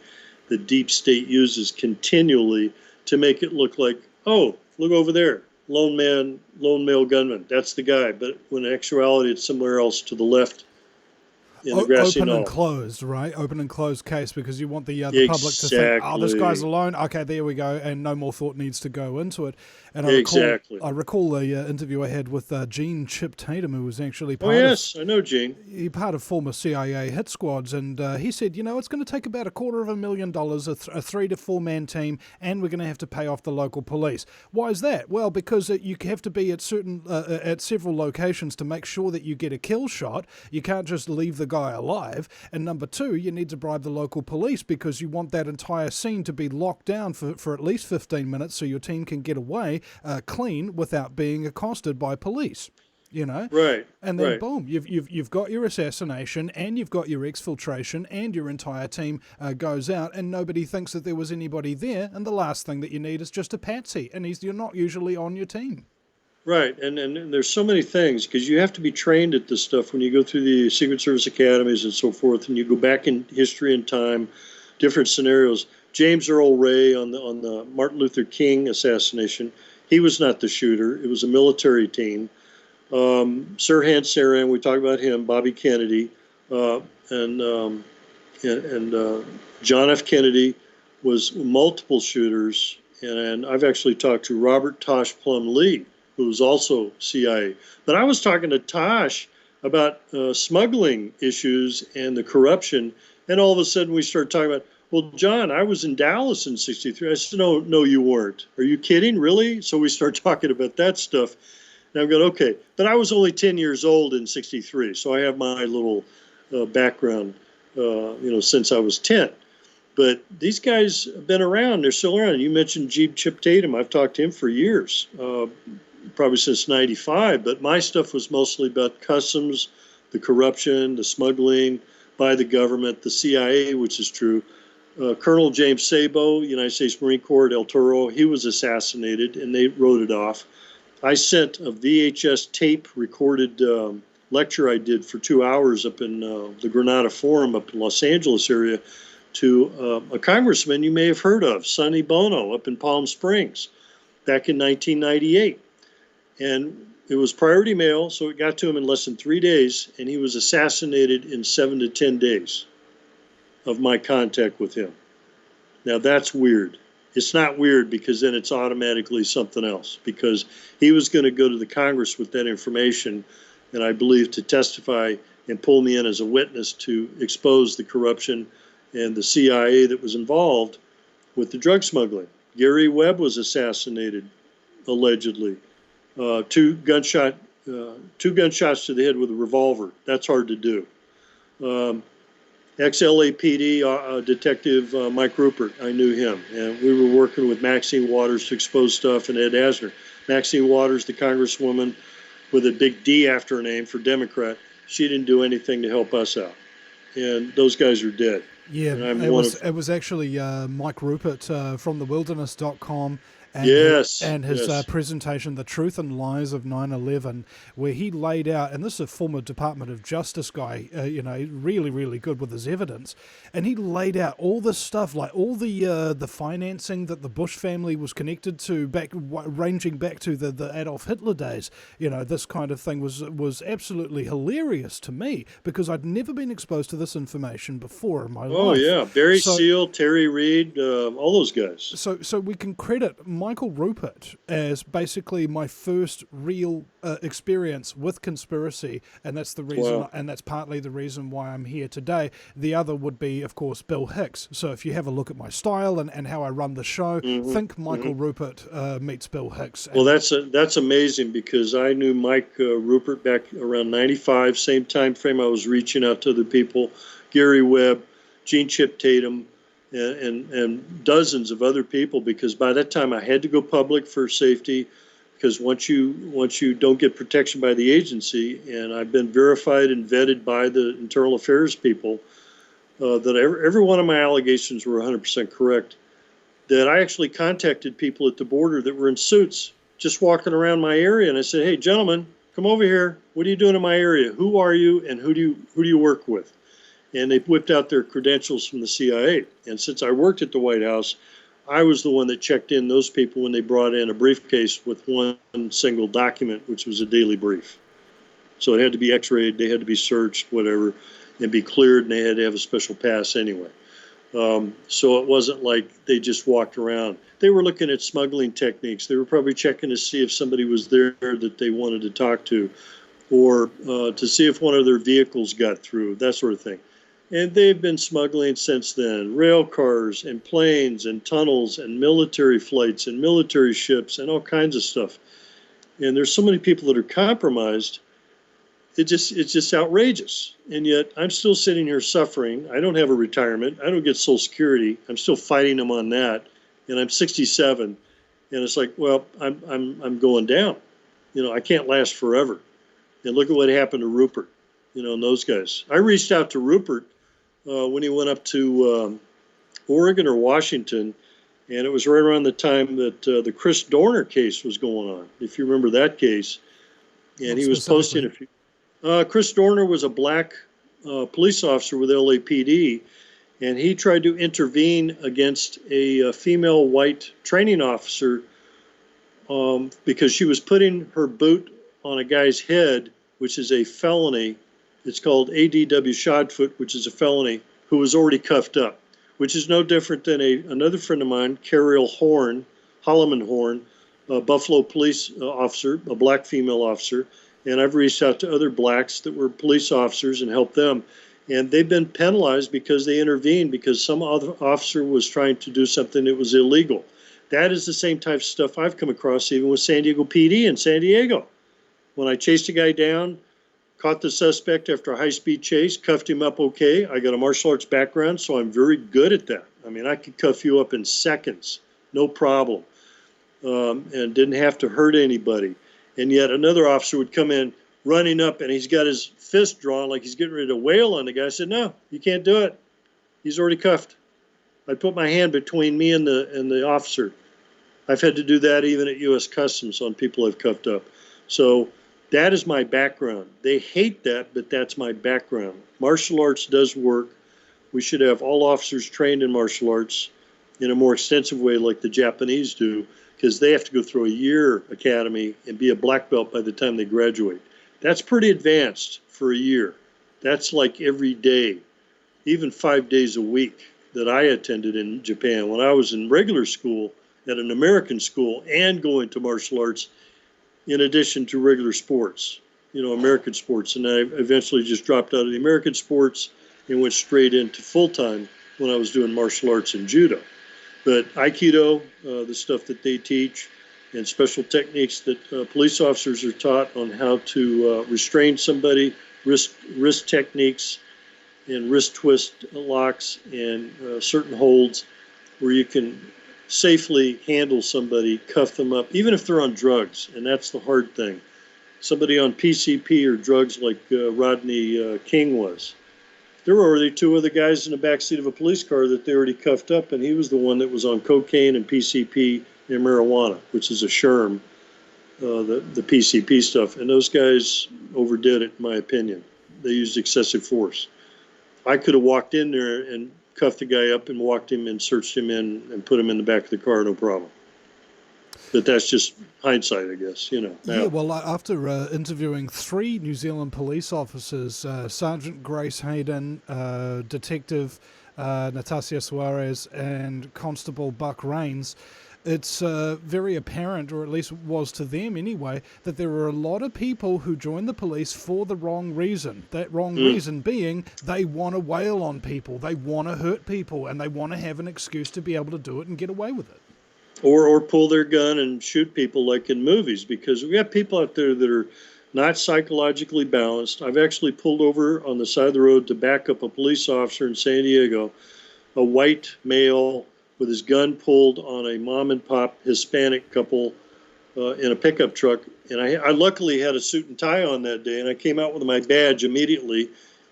the deep state uses continually to make it look like, oh, look over there, lone male gunman, that's the guy. But when in actuality it's somewhere else to the left. Open and closed, right? Open and closed case, because you want the public to think, oh, this guy's alone. Okay, there we go, and no more thought needs to go into it. And I recall the interview I had with Gene Chip Tatum, who was actually part I know Gene. He's part of former CIA hit squads, and he said, you know, it's going to take about $250,000, a 3 to 4 man team, and we're going to have to pay off the local police. Why is that? Well, because you have to be at several locations to make sure that you get a kill shot. You can't just leave the guy alive. And number two, you need to bribe the local police, because you want that entire scene to be locked down for at least 15 minutes so your team can get away clean without being accosted by police. You know, right? And then boom, you've got your assassination, and you've got your exfiltration, and your entire team goes out, and nobody thinks that there was anybody there. And the last thing that you need is just a patsy, and you're not usually on your team. Right, and there's so many things, because you have to be trained at this stuff when you go through the Secret Service academies and so forth, and you go back in history and time, different scenarios. James Earl Ray on the Martin Luther King assassination, he was not the shooter. It was a military team. Sirhan Sirhan, we talked about him. Bobby Kennedy, and John F. Kennedy was multiple shooters. And I've actually talked to Robert Tosh Plum Lee, who was also CIA. But I was talking to Tosh about smuggling issues and the corruption, and all of a sudden we started talking about, well, John, I was in Dallas in '63. I said, no, you weren't. Are you kidding, really? So we started talking about that stuff. And I'm going, okay, but I was only 10 years old in '63, so I have my little background, since I was 10. But these guys have been around. They're still around. You mentioned Gene Chip Tatum. I've talked to him for years. probably since '95. But my stuff was mostly about customs, the corruption, the smuggling by the government, the CIA, which is true. Colonel James Sabo, United States Marine Corps at El Toro, he was assassinated, and they wrote it off. I sent a VHS tape recorded lecture I did for 2 hours up in the Granada Forum up in Los Angeles area to a congressman you may have heard of, Sonny Bono, up in Palm Springs back in 1998. And it was priority mail, so it got to him in less than 3 days, and he was assassinated in 7 to 10 days of my contact with him. Now that's weird. It's not weird because then it's automatically something else, because he was going to go to the Congress with that information, and I believe to testify and pull me in as a witness to expose the corruption and the CIA that was involved with the drug smuggling. Gary Webb was assassinated, allegedly. Two gunshots to the head with a revolver. That's hard to do. Ex-LAPD detective Mike Rupert, I knew him, and we were working with Maxine Waters to expose stuff, and Ed Asner. Maxine Waters, the congresswoman with a big D after her name for Democrat, she didn't do anything to help us out, and those guys are dead. Yeah, it was actually Mike Rupert from thewilderness.com. And yes, and his yes. presentation, The Truth and Lies of 9/11, where he laid out, and this is a former Department of Justice guy, really, really good with his evidence, and he laid out all this stuff, like all the financing that the Bush family was connected to, ranging back to the Adolf Hitler days. This kind of thing was absolutely hilarious to me, because I'd never been exposed to this information before in my life. Oh yeah, Barry Seal, Terry Reid, all those guys. So we can credit Michael Rupert as basically my first real experience with conspiracy, and that's the reason, Wow. and that's partly the reason why I'm here today. The other would be, of course, Bill Hicks. So if you have a look at my style and how I run the show, think Michael Rupert meets Bill Hicks. Well, that's amazing, because I knew Mike Rupert back around '95, same time frame I was reaching out to other people, Gary Webb, Gene Chip Tatum, and dozens of other people, because by that time I had to go public for safety, because once you don't get protection by the agency, and I've been verified and vetted by the internal affairs people, that every one of my allegations were 100% correct, that I actually contacted people at the border that were in suits just walking around my area, and I said, hey gentlemen, come over here, what are you doing in my area, who are you, and who do you work with? And they whipped out their credentials from the CIA. And since I worked at the White House, I was the one that checked in those people when they brought in a briefcase with one single document, which was a daily brief. So it had to be x-rayed, they had to be searched, whatever, and be cleared, and they had to have a special pass anyway. So it wasn't like they just walked around. They were looking at smuggling techniques. They were probably checking to see if somebody was there that they wanted to talk to, or to see if one of their vehicles got through, that sort of thing. And they've been smuggling since then, rail cars and planes and tunnels and military flights and military ships and all kinds of stuff. And there's so many people that are compromised, it's just outrageous. And yet I'm still sitting here suffering. I don't have a retirement. I don't get Social Security. I'm still fighting them on that. And I'm 67. And it's like, well, I'm going down. I can't last forever. And look at what happened to Rupert, and those guys. I reached out to Rupert when he went up to Oregon or Washington, and it was right around the time that the Chris Dorner case was going on, if you remember that case. And he was posting a few. Chris Dorner was a black police officer with LAPD, and he tried to intervene against a female white training officer because she was putting her boot on a guy's head, which is a felony. It's called ADW Shotfoot, which is a felony, who was already cuffed up, which is no different than another friend of mine, Carol Holloman Horn, a Buffalo police officer, a black female officer. And I've reached out to other blacks that were police officers and helped them. And they've been penalized because they intervened, because some other officer was trying to do something that was illegal. That is the same type of stuff I've come across even with San Diego PD in San Diego. When I chased a guy down, caught the suspect after a high-speed chase, cuffed him up okay. I got a martial arts background, so I'm very good at that. I mean, I could cuff you up in seconds, no problem, and didn't have to hurt anybody. And yet another officer would come in running up, and he's got his fist drawn like he's getting ready to wail on the guy. I said, no, you can't do it. He's already cuffed. I put my hand between me and the officer. I've had to do that even at U.S. Customs on people I've cuffed up. So that is my background. They hate that, but that's my background. Martial arts does work. We should have all officers trained in martial arts in a more extensive way like the Japanese do, because they have to go through a year academy and be a black belt by the time they graduate. That's pretty advanced for a year. That's like every day, even 5 days a week that I attended in Japan. When I was in regular school at an American school and going to martial arts in addition to regular sports, American sports. And I eventually just dropped out of the American sports and went straight into full-time when I was doing martial arts and judo. But Aikido, the stuff that they teach, and special techniques that police officers are taught on how to restrain somebody, wrist techniques, and wrist twist locks, and certain holds where you can safely handle somebody, cuff them up, even if they're on drugs, and that's the hard thing. Somebody on PCP or drugs like Rodney King was. There were already two other guys in the backseat of a police car that they already cuffed up, and he was the one that was on cocaine and PCP and marijuana, which is a SHRM, the PCP stuff. And those guys overdid it, in my opinion. They used excessive force. I could have walked in there and cuffed the guy up and walked him and searched him in and put him in the back of the car, no problem. But that's just hindsight, I guess, now. Yeah, well, after interviewing 3 New Zealand police officers, Sergeant Grace Hayden, Detective Natasha Suarez, and Constable Buck Rains, it's very apparent, or at least was to them anyway, that there are a lot of people who join the police for the wrong reason. That wrong reason being they want to wail on people, they want to hurt people, and they want to have an excuse to be able to do it and get away with it. Or pull their gun and shoot people like in movies, because we have people out there that are not psychologically balanced. I've actually pulled over on the side of the road to back up a police officer in San Diego, a white male with his gun pulled on a mom and pop Hispanic couple in a pickup truck. And I luckily had a suit and tie on that day, and I came out with my badge immediately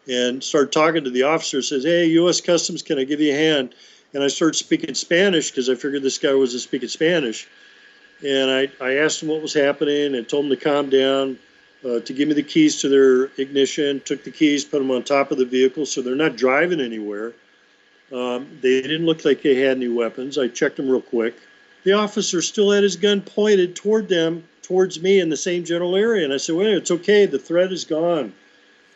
and started talking to the officer. Says, hey, U.S. Customs, can I give you a hand? And I started speaking Spanish because I figured this guy wasn't speaking Spanish. And I asked him what was happening and told him to calm down, to give me the keys to their ignition, took the keys, put them on top of the vehicle so they're not driving anywhere. They didn't look like they had any weapons. I checked them real quick. The officer still had his gun pointed towards me in the same general area. And I said, wait, it's okay. The threat is gone.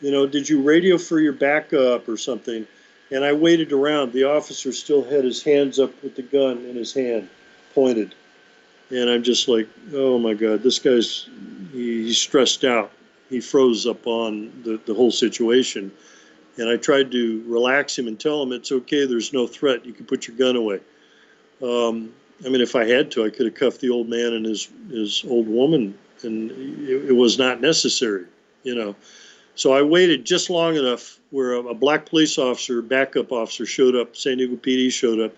Did you radio for your backup or something? And I waited around. The officer still had his hands up with the gun in his hand, pointed. And I'm just like, oh my God, this guy's, he's stressed out. He froze up on the whole situation. And I tried to relax him and tell him it's okay, there's no threat, you can put your gun away. If I had to, I could have cuffed the old man and his old woman, and it was not necessary, So I waited just long enough where a black police officer, backup officer, showed up, San Diego PD showed up,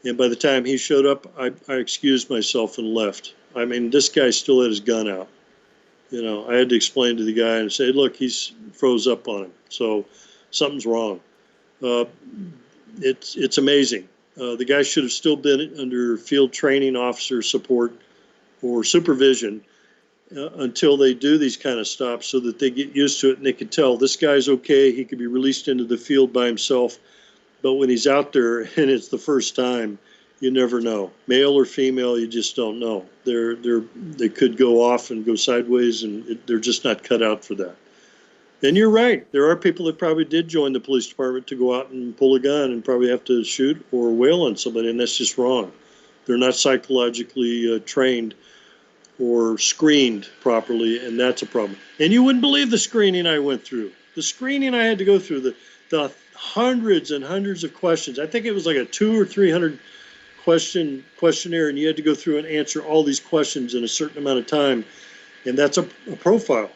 and by the time he showed up, I excused myself and left. This guy still had his gun out. I had to explain to the guy and say, look, he's froze up on him, so something's wrong. It's amazing. The guy should have still been under field training officer support or supervision until they do these kind of stops so that they get used to it and they can tell this guy's okay, he could be released into the field by himself. But when he's out there and it's the first time, you never know. Male or female, you just don't know. They could go off and go sideways, and they're just not cut out for that. And you're right. There are people that probably did join the police department to go out and pull a gun and probably have to shoot or wail on somebody, and that's just wrong. They're not psychologically trained or screened properly, and that's a problem. And you wouldn't believe the screening I went through. The screening I had to go through, the hundreds and hundreds of questions. I think it was like a 200 or 300 questionnaire, and you had to go through and answer all these questions in a certain amount of time, and that's a profile.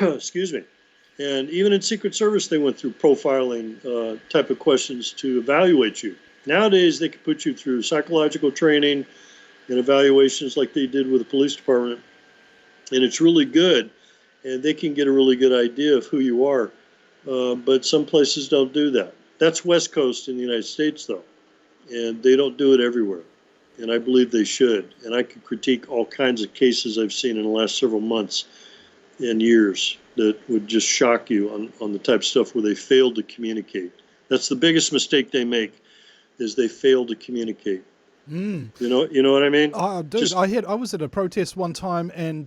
Excuse me. And even in Secret Service, they went through profiling type of questions to evaluate you. Nowadays, they can put you through psychological training and evaluations like they did with the police department. and it's really good, and they can get a really good idea of who you are. But some places don't do that. That's West Coast in the United States, though, and they don't do it everywhere. And I believe they should. And I could critique all kinds of cases I've seen in the last several months and years that would just shock you on the type of stuff where they failed to communicate. That's the biggest mistake they make, is they fail to communicate. You know what I mean? Dude, I was at a protest one time, and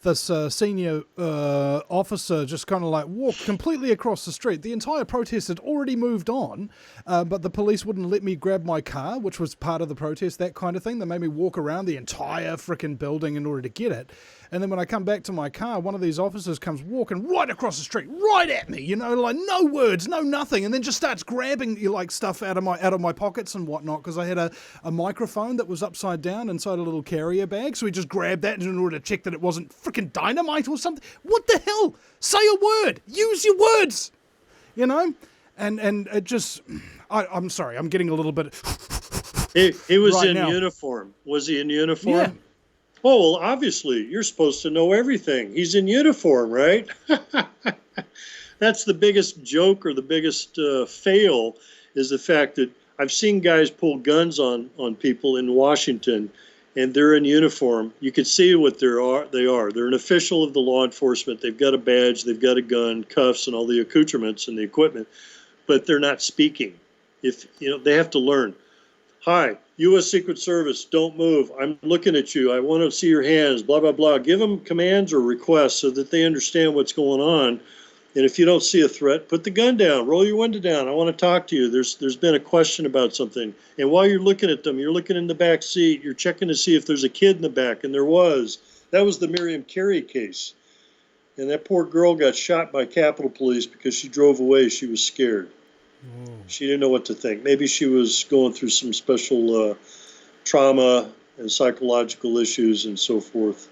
this senior officer just kind of like walked completely across the street. The entire protest had already moved on, but the police wouldn't let me grab my car, which was part of the protest, that kind of thing. They made me walk around the entire frickin' building in order to get it. And then when I come back to my car, one of these officers comes walking right across the street, right at me, you know, like no words, no nothing, and then just starts grabbing like stuff out of my pockets and whatnot, because I had a microphone that was upside down inside a little carrier bag, so he just grabbed that in order to check that it wasn't freaking dynamite or something. What the hell? Say a word. Use your words. You know? And it just, I'm sorry, I'm getting a little bit. He was right in now. uniform. Was he in uniform? Yeah. Oh, well, obviously, you're supposed to know everything. He's in uniform, right? That's the biggest joke, or the biggest fail, is the fact that I've seen guys pull guns on people in Washington, and they're in uniform. You can see what they are. They're an official of the law enforcement. They've got a badge, they've got a gun, cuffs, and all the accoutrements and the equipment, but they're not speaking. If you know, they have to learn. Hi, U.S. Secret Service, don't move. I'm looking at you. I want to see your hands, blah, blah, blah. Give them commands or requests so that they understand what's going on. And if you don't see a threat, put the gun down, roll your window down. I want to talk to you. There's been a question about something. And while you're looking at them, you're looking in the back seat. You're checking to see if there's a kid in the back, and there was. That was the Miriam Carey case. And that poor girl got shot by Capitol Police because she drove away. She was scared. She didn't know what to think. Maybe she was going through some special trauma and psychological issues and so forth,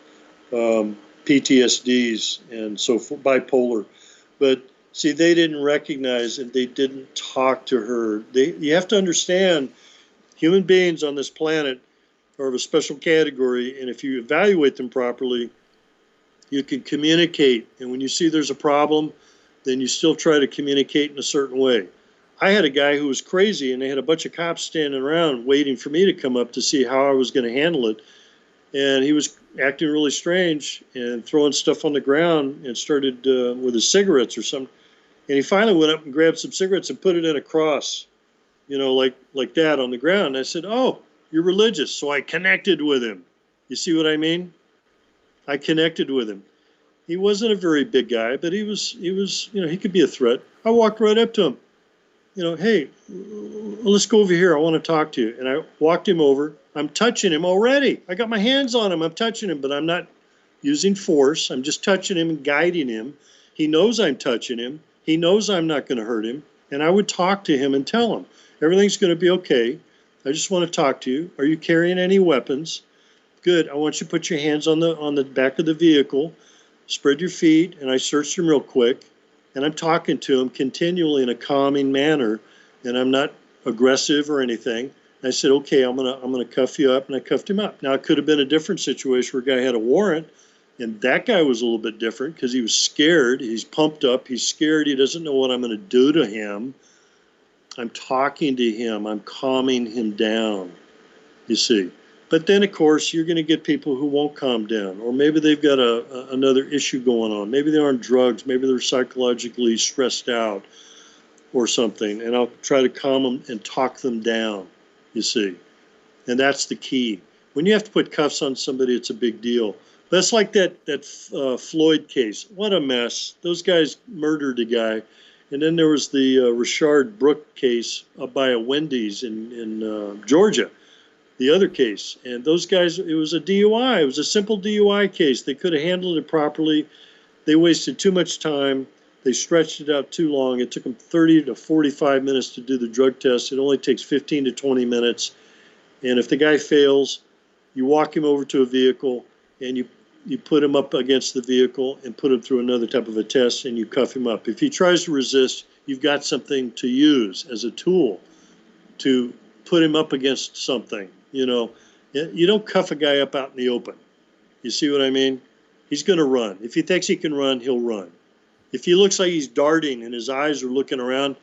PTSDs and so forth, bipolar. But see, they didn't recognize, and they didn't talk to her. You have to understand, human beings on this planet are of a special category, and if you evaluate them properly, you can communicate. And when you see there's a problem, then you still try to communicate in a certain way. I had a guy who was crazy, and they had a bunch of cops standing around waiting for me to come up to see how I was going to handle it. And he was acting really strange and throwing stuff on the ground, and started with his cigarettes or something. And he finally went up and grabbed some cigarettes and put it in a cross, you know, like that on the ground. And I said, "Oh, you're religious." So I connected with him. You see what I mean? I connected with him. He wasn't a very big guy, but he was, you know, he could be a threat. I walked right up to him. You know, "Hey, let's go over here. I want to talk to you." And I walked him over. I'm touching him already. I got my hands on him. I'm touching him, but I'm not using force. I'm just touching him and guiding him. He knows I'm touching him. He knows I'm not going to hurt him. And I would talk to him and tell him, "Everything's going to be okay. I just want to talk to you. Are you carrying any weapons? Good. I want you to put your hands on the back of the vehicle. Spread your feet." And I searched him real quick. And I'm talking to him continually in a calming manner, and I'm not aggressive or anything. I said, "Okay, I'm gonna cuff you up," and I cuffed him up. Now, it could have been a different situation where a guy had a warrant, and that guy was a little bit different because he was scared. He's pumped up. He's scared. He doesn't know what I'm going to do to him. I'm talking to him. I'm calming him down, you see. But then, of course, you're going to get people who won't calm down, or maybe they've got another issue going on. Maybe they're on drugs. Maybe they're psychologically stressed out or something, and I'll try to calm them and talk them down, you see. And that's the key. When you have to put cuffs on somebody, it's a big deal. That's like that Floyd case. What a mess. Those guys murdered a guy. And then there was the Richard Brooke case by a Wendy's in Georgia. The other case, and those guys, it was a DUI. It was a simple DUI case. They could have handled it properly. They wasted too much time. They stretched it out too long. It took them 30 to 45 minutes to do the drug test. It only takes 15 to 20 minutes. And if the guy fails, you walk him over to a vehicle, and you put him up against the vehicle and put him through another type of a test, and you cuff him up. If he tries to resist, you've got something to use as a tool to put him up against something. You know, you don't cuff a guy up out in the open. You see what I mean? he's going to run. If he thinks he can run, he'll run. If he looks like he's darting and his eyes are looking around,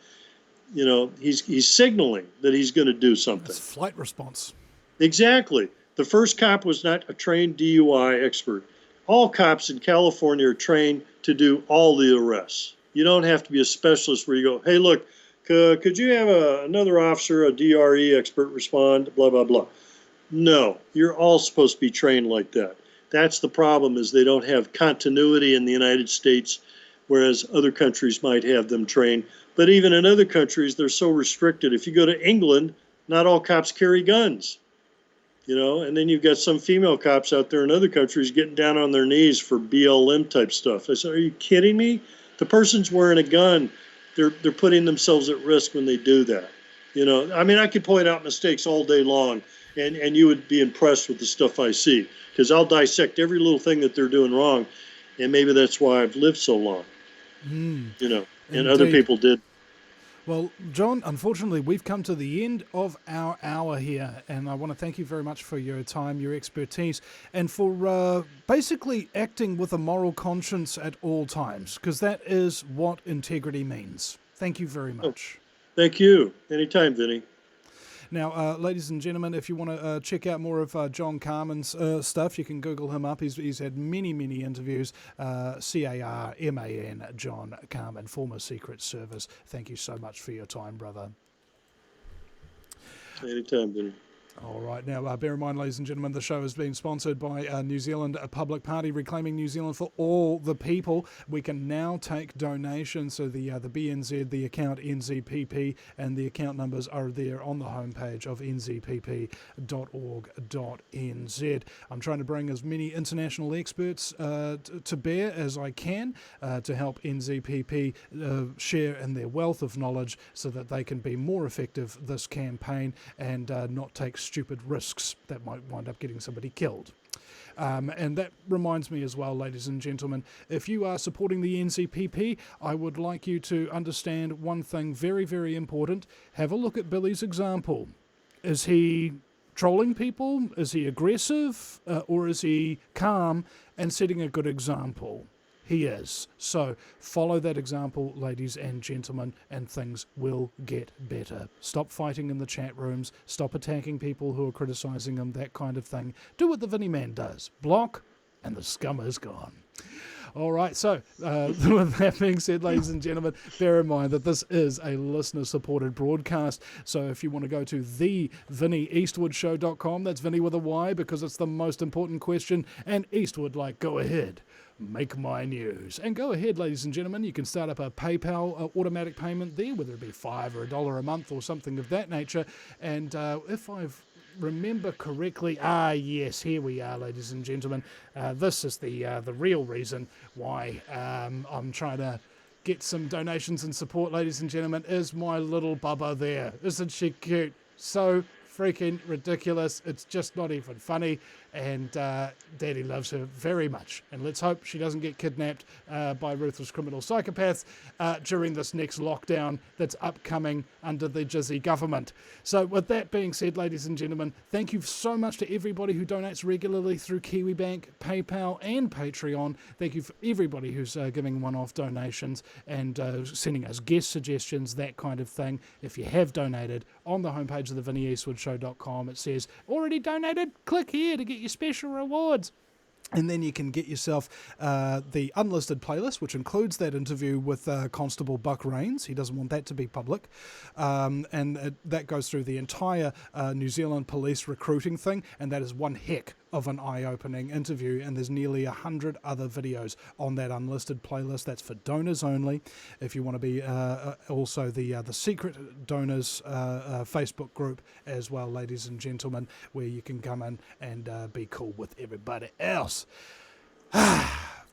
he's signaling that he's going to do something. It's flight response. Exactly. The first cop was not a trained DUI expert. All cops in California are trained to do all the arrests. You don't have to be a specialist where you go, hey, look, could you have another officer, a DRE expert respond, blah, blah, blah. No, you're all supposed to be trained like that. That's the problem, is they don't have continuity in the United States, whereas other countries might have them trained. But even in other countries, they're so restricted. If you go to England, not all cops carry guns. And then you've got some female cops out there in other countries getting down on their knees for BLM type stuff. I said, are you kidding me? The person's wearing a gun. They're putting themselves at risk when they do that. I could point out mistakes all day long, and you would be impressed with the stuff I see, because I'll dissect every little thing that they're doing wrong, and maybe that's why I've lived so long. And Indeed. Other people did. Well, John, unfortunately, we've come to the end of our hour here, and I want to thank you very much for your time, your expertise, and for basically acting with a moral conscience at all times, because that is what integrity means. Thank you very much. Thank you. Anytime, Vinny. Now, ladies and gentlemen, if you want to check out more of John Carman's stuff, you can Google him up. He's had many, many interviews. Carman, John Carman, former Secret Service. Thank you so much for your time, brother. Anytime, Vinny. All right. Now, bear in mind, ladies and gentlemen, the show is being sponsored by New Zealand Public Party, Reclaiming New Zealand for All the People. We can now take donations. So the BNZ, the account NZPP, and the account numbers are there on the homepage of nzpp.org.nz. I'm trying to bring as many international experts to bear as I can to help NZPP share in their wealth of knowledge so that they can be more effective this campaign and not take stupid risks that might wind up getting somebody killed. And that reminds me as well, ladies and gentlemen, if you are supporting the NZPP, I would like you to understand one thing very, very important. Have a look at Billy's example. Is he trolling people? Is he aggressive? Or is he calm and setting a good example? He is. So follow that example, ladies and gentlemen, and things will get better. Stop fighting in the chat rooms. Stop attacking people who are criticizing them, that kind of thing. Do what the Vinny Man does. Block, and the scum is gone. All right, so with that being said, ladies and gentlemen, bear in mind that this is a listener-supported broadcast. So if you want to go to thevinnieeastwoodshow.com, that's Vinny with a Y because it's the most important question, and Eastwood, like, go ahead. Make my news. And go ahead, ladies and gentlemen, you can start up a PayPal automatic payment there, whether it be $5 or $1 a month or something of that nature. And if I've remember correctly, yes, here we are, ladies and gentlemen. This is the real reason why I'm trying to get some donations and support, ladies and gentlemen, is my little bubba there. Isn't she cute? So freaking ridiculous. It's just not even funny. And Daddy loves her very much. And let's hope she doesn't get kidnapped by ruthless criminal psychopaths during this next lockdown that's upcoming under the Jizzy government. So with that being said, ladies and gentlemen, thank you so much to everybody who donates regularly through KiwiBank, PayPal and Patreon. Thank you for everybody who's giving one-off donations and sending us guest suggestions, that kind of thing. If you have donated, on the homepage of the VinnyEastwoodShow.com, it says, already donated? Click here to get your special rewards. And then you can get yourself the unlisted playlist, which includes that interview with Constable Buck Rains. He doesn't want that to be public. And that goes through the entire New Zealand police recruiting thing. And that is one heck of an eye-opening interview. And there's nearly 100 other videos on that unlisted playlist. That's for donors only. If you want to be also the secret donors Facebook group as well, ladies and gentlemen, where you can come in and be cool with everybody else.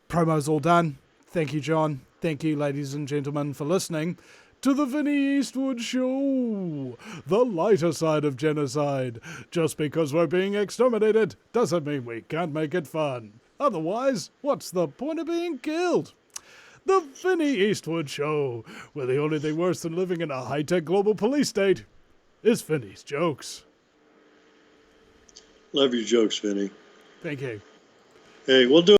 Promo's all done. Thank you, John. Thank you, ladies and gentlemen, for listening to the Vinny Eastwood Show, the lighter side of genocide. Just because we're being exterminated doesn't mean we can't make it fun. Otherwise, what's the point of being killed? The Vinny Eastwood Show, where the only thing worse than living in a high-tech global police state is Vinny's jokes. Love your jokes, Vinny. Thank you. Hey, we'll do